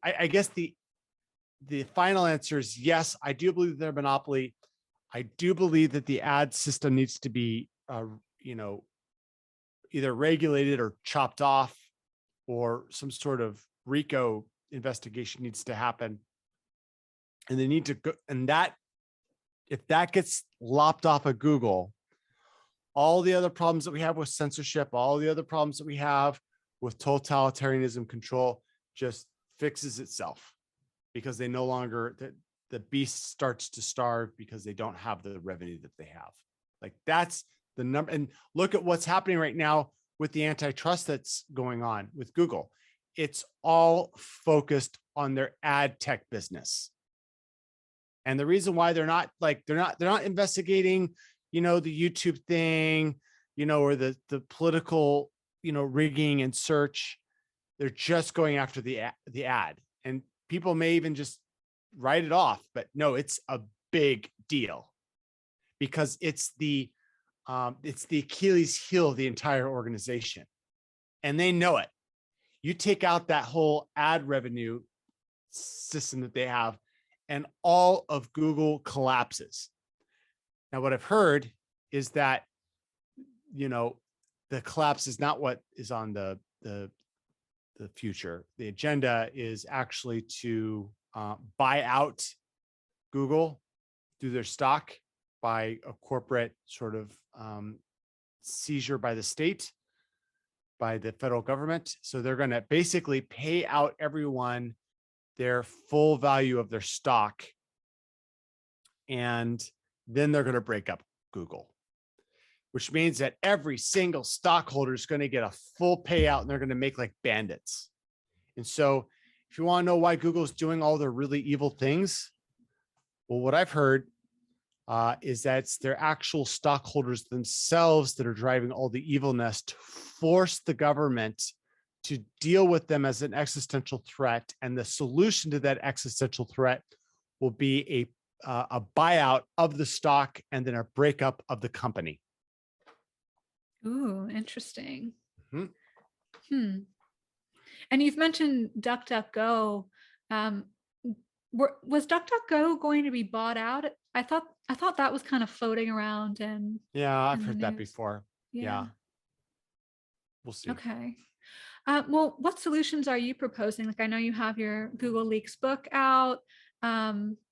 I guess the final answer is yes, I do believe they're a monopoly. I do believe that the ad system needs to be, either regulated or chopped off, or some sort of RICO investigation needs to happen. And they need to go, and that, if that gets lopped off of Google, all the other problems that we have with censorship, all the other problems that we have with totalitarianism control just fixes itself, because they no longer, the beast starts to starve because they don't have the revenue that they have. Like that's the number. And look at what's happening right now with the antitrust that's going on with Google. It's all focused on their ad tech business. And the reason why they're not investigating, the YouTube thing, or the political, rigging and search. They're just going after the ad, and people may even just write it off, but no, it's a big deal, because it's the Achilles heel of the entire organization, and they know it. You take out that whole ad revenue system that they have, and all of Google collapses. Now, what I've heard is that, the collapse is not what is on the the future. The agenda is actually to buy out Google through their stock by a corporate sort of seizure by the state, by the federal government. So they're going to basically pay out everyone their full value of their stock. And then they're going to break up Google, which means that every single stockholder is going to get a full payout and they're going to make like bandits. And so if you want to know why Google's doing all their really evil things, well, what I've heard is that it's their actual stockholders themselves that are driving all the evilness to force the government to deal with them as an existential threat. And the solution to that existential threat will be a buyout of the stock and then a breakup of the company. Ooh, interesting. Mm-hmm. And you've mentioned DuckDuckGo. Was DuckDuckGo going to be bought out? I thought that was kind of floating around. And yeah, I've heard that before. Yeah. We'll see. Okay. Well, what solutions are you proposing? Like, I know you have your Google Leaks book out,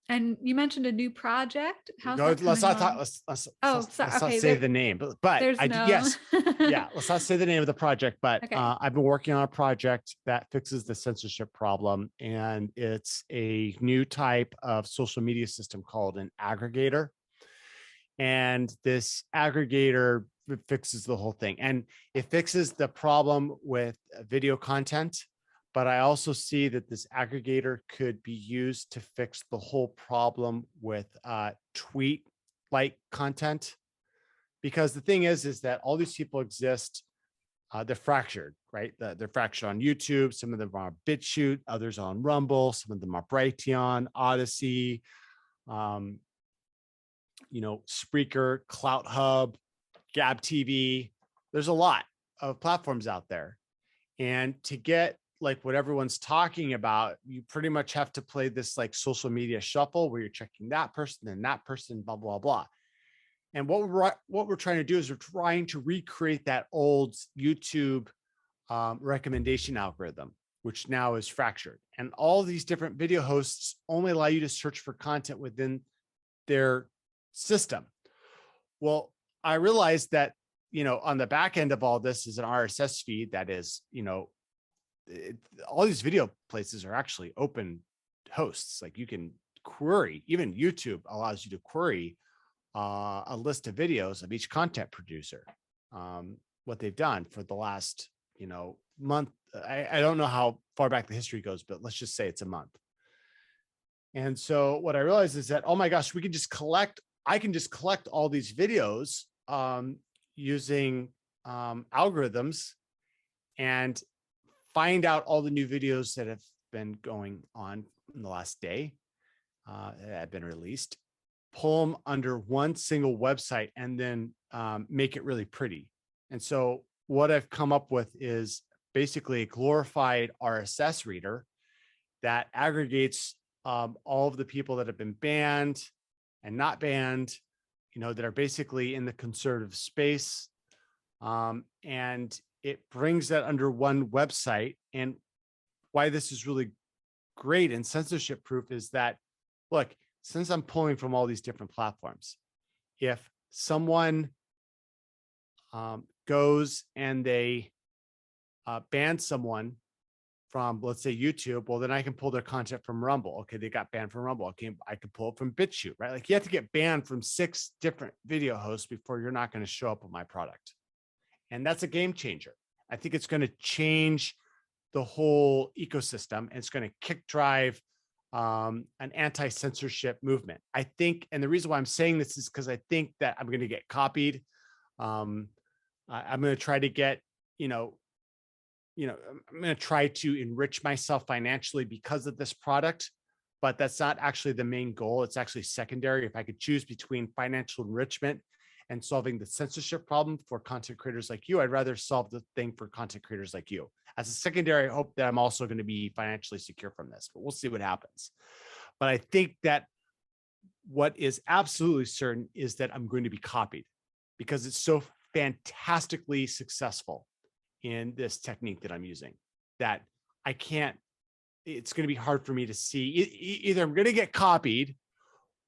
and you mentioned a new project. How's that let's coming not talk. along? Let's Okay, not say the name, but yes, yeah. Let's not say the name of the project. But Okay. I've been working on a project that fixes the censorship problem, and it's a new type of social media system called an aggregator. And this aggregator fixes the whole thing, and it fixes the problem with video content. But I also see that this aggregator could be used to fix the whole problem with tweet-like content. Because the thing is that all these people exist, they're fractured, right? They're fractured on YouTube. Some of them are on BitChute, others on Rumble. Some of them are Brighteon, Odyssey, Spreaker, Clout Hub, Gab TV. There's a lot of platforms out there. And to get like what everyone's talking about, you pretty much have to play this like social media shuffle where you're checking that person and that person, blah, blah, blah. And what we're trying to do is we're trying to recreate that old YouTube recommendation algorithm, which now is fractured. And all these different video hosts only allow you to search for content within their system. Well, I realized that, on the back end of all this is an RSS feed that is, all these video places are actually open hosts. Like you can query, even YouTube allows you to query a list of videos of each content producer, what they've done for the last, month. I don't know how far back the history goes, but let's just say it's a month. And so what I realized is that, oh my gosh, I can just collect all these videos using algorithms and find out all the new videos that have been going on in the last day that have been released, pull them under one single website, and then make it really pretty. And so what I've come up with is basically a glorified RSS reader that aggregates all of the people that have been banned and not banned, that are basically in the conservative space. And it brings that under one website. And why this is really great and censorship proof is that, look, since I'm pulling from all these different platforms, if someone goes and they ban someone from, let's say, YouTube, well, then I can pull their content from Rumble. Okay, they got banned from Rumble. Okay, I can pull it from BitChute, right? Like you have to get banned from 6 different video hosts before you're not going to show up with my product. And that's a game changer. I think it's going to change the whole ecosystem. And it's going to kick drive an anti-censorship movement. I think, and the reason why I'm saying this is because I think that I'm going to get copied. I'm going to try to get, I'm going to try to enrich myself financially because of this product, but that's not actually the main goal. It's actually secondary. If I could choose between financial enrichment and solving the censorship problem for content creators like you, I'd rather solve the thing for content creators like you. As a secondary, I hope that I'm also going to be financially secure from this, but we'll see what happens. But I think that what is absolutely certain is that I'm going to be copied because it's so fantastically successful in this technique that I'm using, that I can't, it's going to be hard for me to see. Either I'm going to get copied,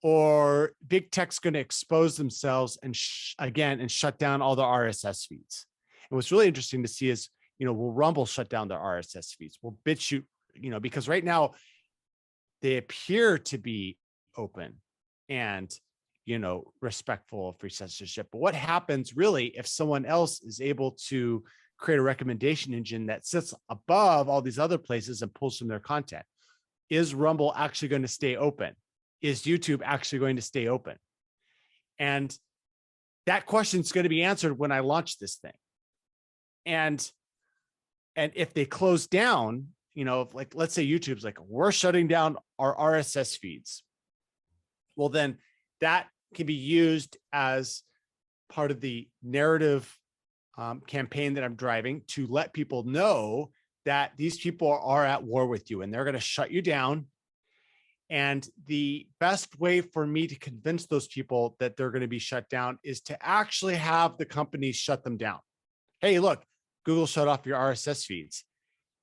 or big tech's going to expose themselves and again and shut down all the RSS feeds. And what's really interesting to see is, will Rumble shut down their RSS feeds? Will BitChute, because right now they appear to be open and, respectful of free censorship. But what happens really if someone else is able to create a recommendation engine that sits above all these other places and pulls from their content? Is Rumble actually going to stay open? Is YouTube actually going to stay open? And that question is going to be answered when I launch this thing. And if they close down, like, let's say YouTube's like, we're shutting down our RSS feeds. Well, then that can be used as part of the narrative campaign that I'm driving to let people know that these people are at war with you and they're going to shut you down. And the best way for me to convince those people that they're going to be shut down is to actually have the companies shut them down. Hey, look, Google shut off your RSS feeds.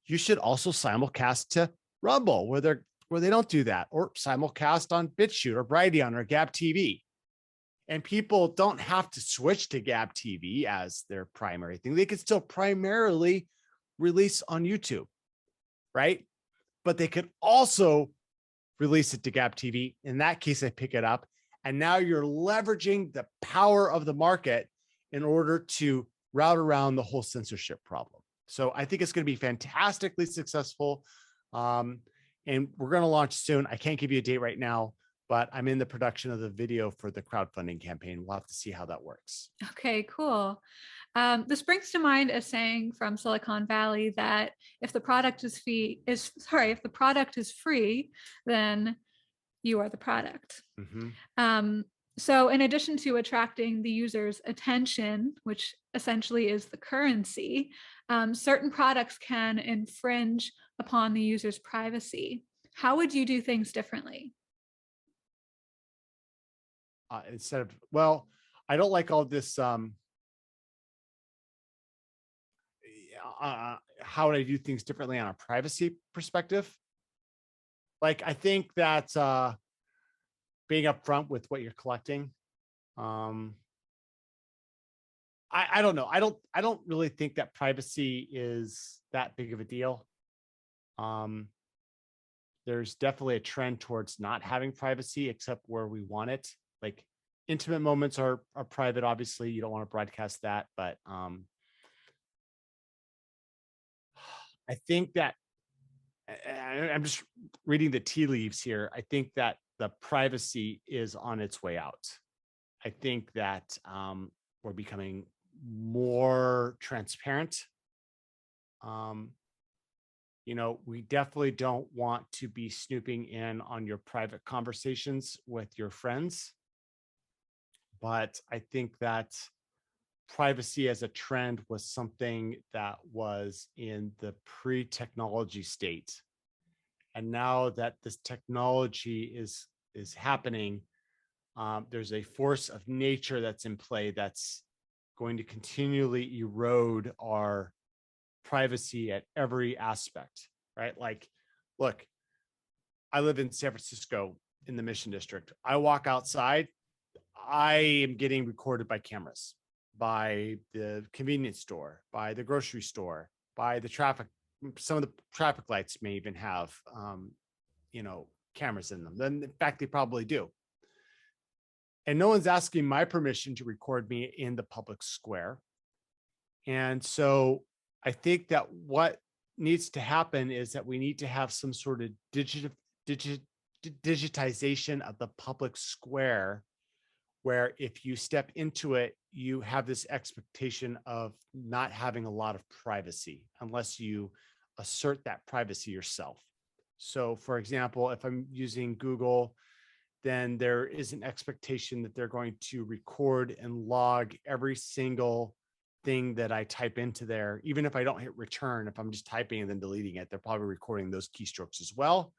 You should also simulcast to Rumble where they don't do that, or simulcast on BitChute or Brighteon or Gab TV. And people don't have to switch to Gab TV as their primary thing. They could still primarily release on YouTube, right? But they could also release it to Gab TV. In that case, I pick it up. And now you're leveraging the power of the market in order to route around the whole censorship problem. So I think it's going to be fantastically successful. And we're going to launch soon. I can't give you a date right now, but I'm in the production of the video for the crowdfunding campaign. We'll have to see how that works. Okay, cool. This brings to mind a saying from Silicon Valley that if the product is free, then you are the product. Mm-hmm. So in addition to attracting the user's attention, which essentially is the currency, certain products can infringe upon the user's privacy. How would you do things differently? I don't like all this. How would I do things differently on a privacy perspective? Like, I think that being upfront with what you're collecting. I don't know. I don't really think that privacy is that big of a deal. There's definitely a trend towards not having privacy except where we want it. Like, intimate moments are private. Obviously, you don't want to broadcast that, but I think that I'm just reading the tea leaves here. I think that the privacy is on its way out. I think that we're becoming more transparent. We definitely don't want to be snooping in on your private conversations with your friends. But I think that privacy as a trend was something that was in the pre-technology state. And now that this technology is happening, there's a force of nature that's in play that's going to continually erode our privacy at every aspect, right? Like, look, I live in San Francisco in the Mission District. I walk outside, I am getting recorded by cameras, by the convenience store, by the grocery store, by the traffic. Some of the traffic lights may even have, cameras in them. Then, in fact, they probably do. And no one's asking my permission to record me in the public square. And so I think that what needs to happen is that we need to have some sort of digitization of the public square, where if you step into it, you have this expectation of not having a lot of privacy unless you assert that privacy yourself. So, for example, if I'm using Google, then there is an expectation that they're going to record and log every single thing that I type into there. Even if I don't hit return, if I'm just typing and then deleting it, they're probably recording those keystrokes as well.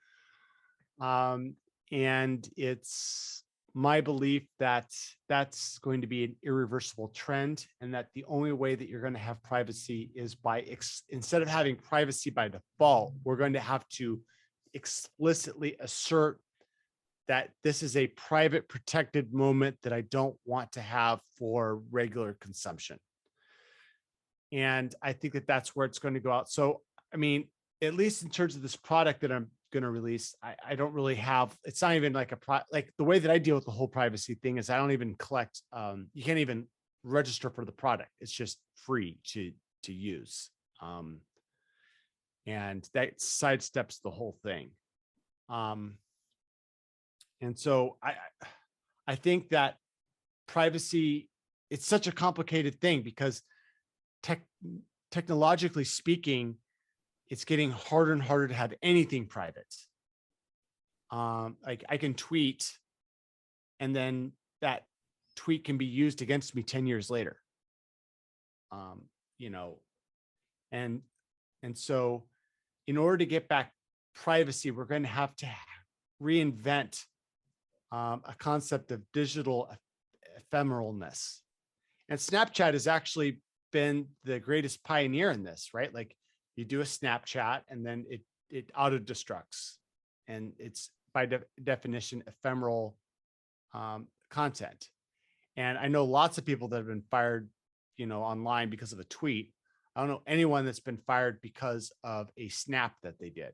And it's my belief that that's going to be an irreversible trend, and that the only way that you're going to have privacy is by instead of having privacy by default, we're going to have to explicitly assert that this is a private protected moment that I don't want to have for regular consumption. And I think that that's where it's going to go out. So, I mean, at least in terms of this product that I'm going to release, I don't really have, it's not even like like the way that I deal with the whole privacy thing is I don't even collect, you can't even register for the product. It's just free to use. And that sidesteps the whole thing. And so I think that privacy, it's such a complicated thing because technologically speaking, it's getting harder and harder to have anything private. Like I can tweet and then that tweet can be used against me 10 years later. You know, and so in order to get back privacy, we're going to have to reinvent a concept of digital ephemeralness. And Snapchat has actually been the greatest pioneer in this, right? Like you do a Snapchat and then it auto destructs, and it's by definition ephemeral content. And I know lots of people that have been fired, online because of a tweet. I don't know anyone that's been fired because of a snap that they did.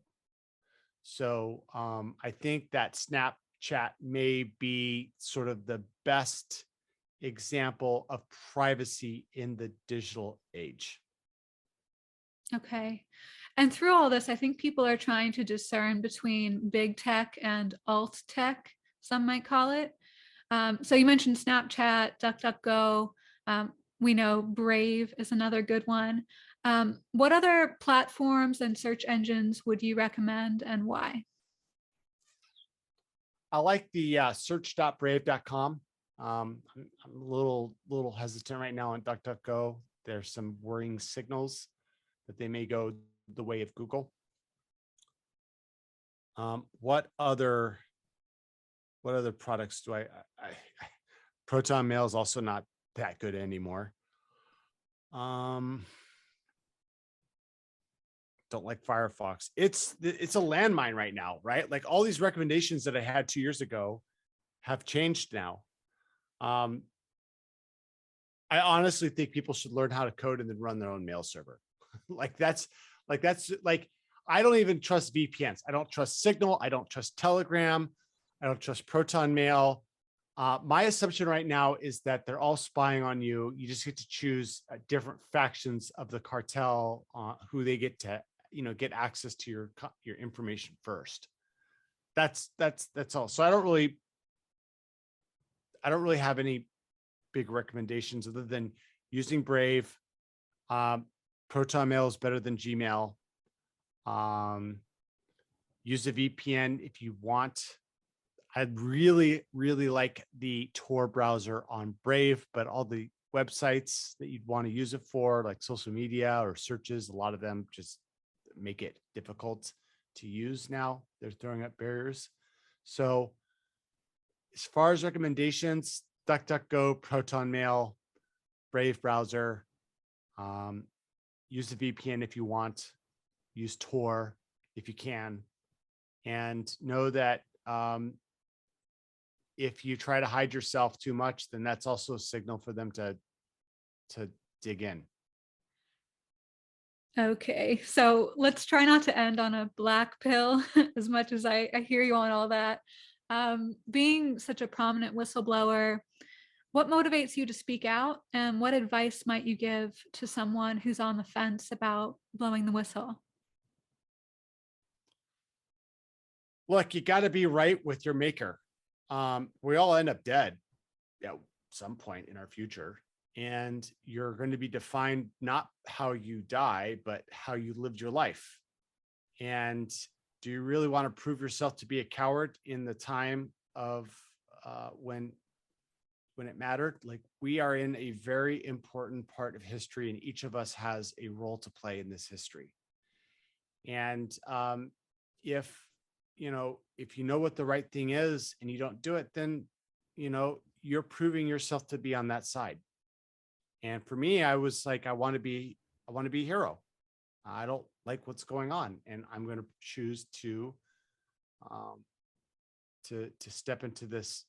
So I think that Snapchat may be sort of the best example of privacy in the digital age. Okay. And through all this, I think people are trying to discern between big tech and alt tech, some might call it. So you mentioned Snapchat, DuckDuckGo. We know Brave is another good one. What other platforms and search engines would you recommend and why? I like the search.brave.com. I'm a little hesitant right now on DuckDuckGo. There's some worrying signals that they may go the way of Google. What other products do I Proton Mail is also not that good anymore. Don't like Firefox. It's a landmine right now, right? Like all these recommendations that I had 2 years ago have changed now. I honestly think people should learn how to code and then run their own mail server. that's I don't even trust VPNs. I don't trust Signal. I don't trust Telegram. I don't trust Proton Mail. My assumption right now is that they're all spying on you. You just get to choose different factions of the cartel who they get to, get access to your information first. That's all. So I don't really have any big recommendations other than using Brave. Proton Mail is better than Gmail. Use a VPN if you want. I'd really, really like the Tor browser on Brave, but all the websites that you'd want to use it for, like social media or searches, a lot of them just make it difficult to use now. They're throwing up barriers. So as far as recommendations, DuckDuckGo, Proton Mail, Brave browser, use the VPN if you want, use Tor if you can, and know that if you try to hide yourself too much, then that's also a signal for them to dig in. Okay, so let's try not to end on a black pill as much as I hear you on all that. Being such a prominent whistleblower, what motivates you to speak out, and what advice might you give to someone who's on the fence about blowing the whistle? Look, you got to be right with your maker. We all end up dead at some point in our future, and you're going to be defined not how you die, but how you lived your life. And do you really want to prove yourself to be a coward in the time of when it mattered? Like, we are in a very important part of history, and each of us has a role to play in this history. And if you know what the right thing is and you don't do it, then you're proving yourself to be on that side. And for me, I was like, I want to be a hero. I don't like what's going on, and I'm going to choose um, to step into this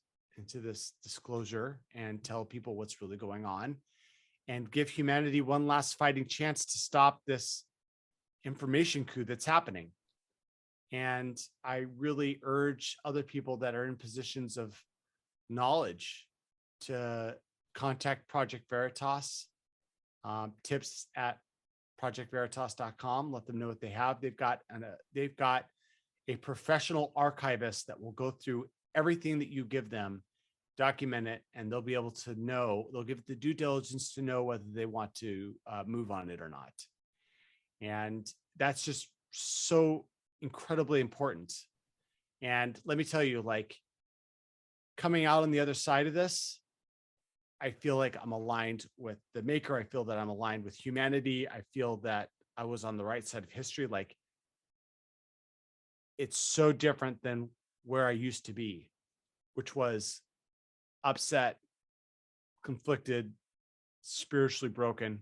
disclosure and tell people what's really going on, and give humanity one last fighting chance to stop this information coup that's happening. And I really urge other people that are in positions of knowledge to contact Project Veritas. Tips at projectveritas.com. Let them know what they have. They've got a professional archivist that will go through everything that you give them, document it, and they'll be able to know. They'll give it the due diligence to know whether they want to move on it or not. And that's just so incredibly important. And let me tell you, like, coming out on the other side of this, I feel like I'm aligned with the maker. I feel that I'm aligned with humanity. I feel that I was on the right side of history. Like, it's so different than where I used to be, which was upset, conflicted, spiritually broken,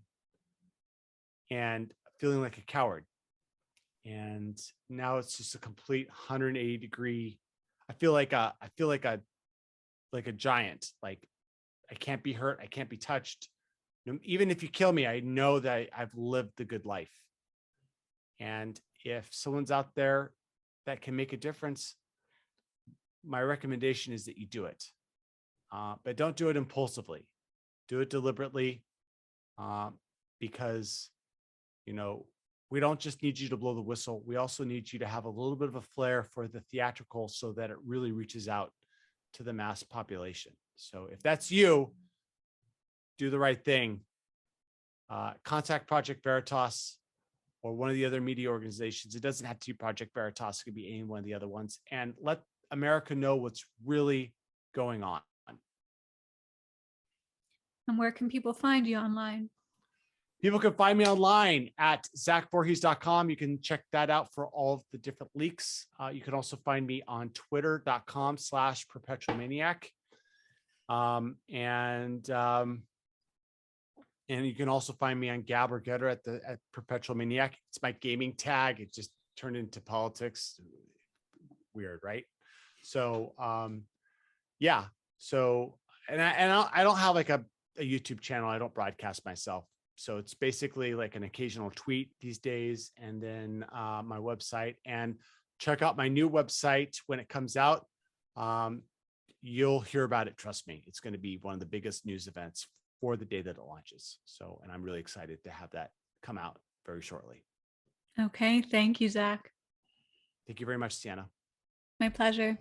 and feeling like a coward. And now it's just a complete 180 degree. I feel like a giant. Like, I can't be hurt. I can't be touched. Even if you kill me, I know that I've lived the good life. And if someone's out there that can make a difference, my recommendation is that you do it. But don't do it impulsively. Do it deliberately, because, we don't just need you to blow the whistle. We also need you to have a little bit of a flair for the theatrical so that it really reaches out to the mass population. So if that's you, do the right thing. Contact Project Veritas or one of the other media organizations. It doesn't have to be Project Veritas. It could be any one of the other ones. And let America know what's really going on. And where can people find you online? People can find me online at zachvorhies.com. You can check that out for all of the different leaks. You can also find me on twitter.com/perpetualmaniac. And you can also find me on Gab or Getter at Perpetual Maniac. It's my gaming tag. It just turned into politics. Weird, right? So yeah. So I don't have like a YouTube channel. I don't broadcast myself. So it's basically like an occasional tweet these days, and then my website. And check out my new website when it comes out. You'll hear about it. Trust me, it's going to be one of the biggest news events for the day that it launches. So, and I'm really excited to have that come out very shortly. Okay, thank you, Zach. Thank you very much, Sienna. My pleasure.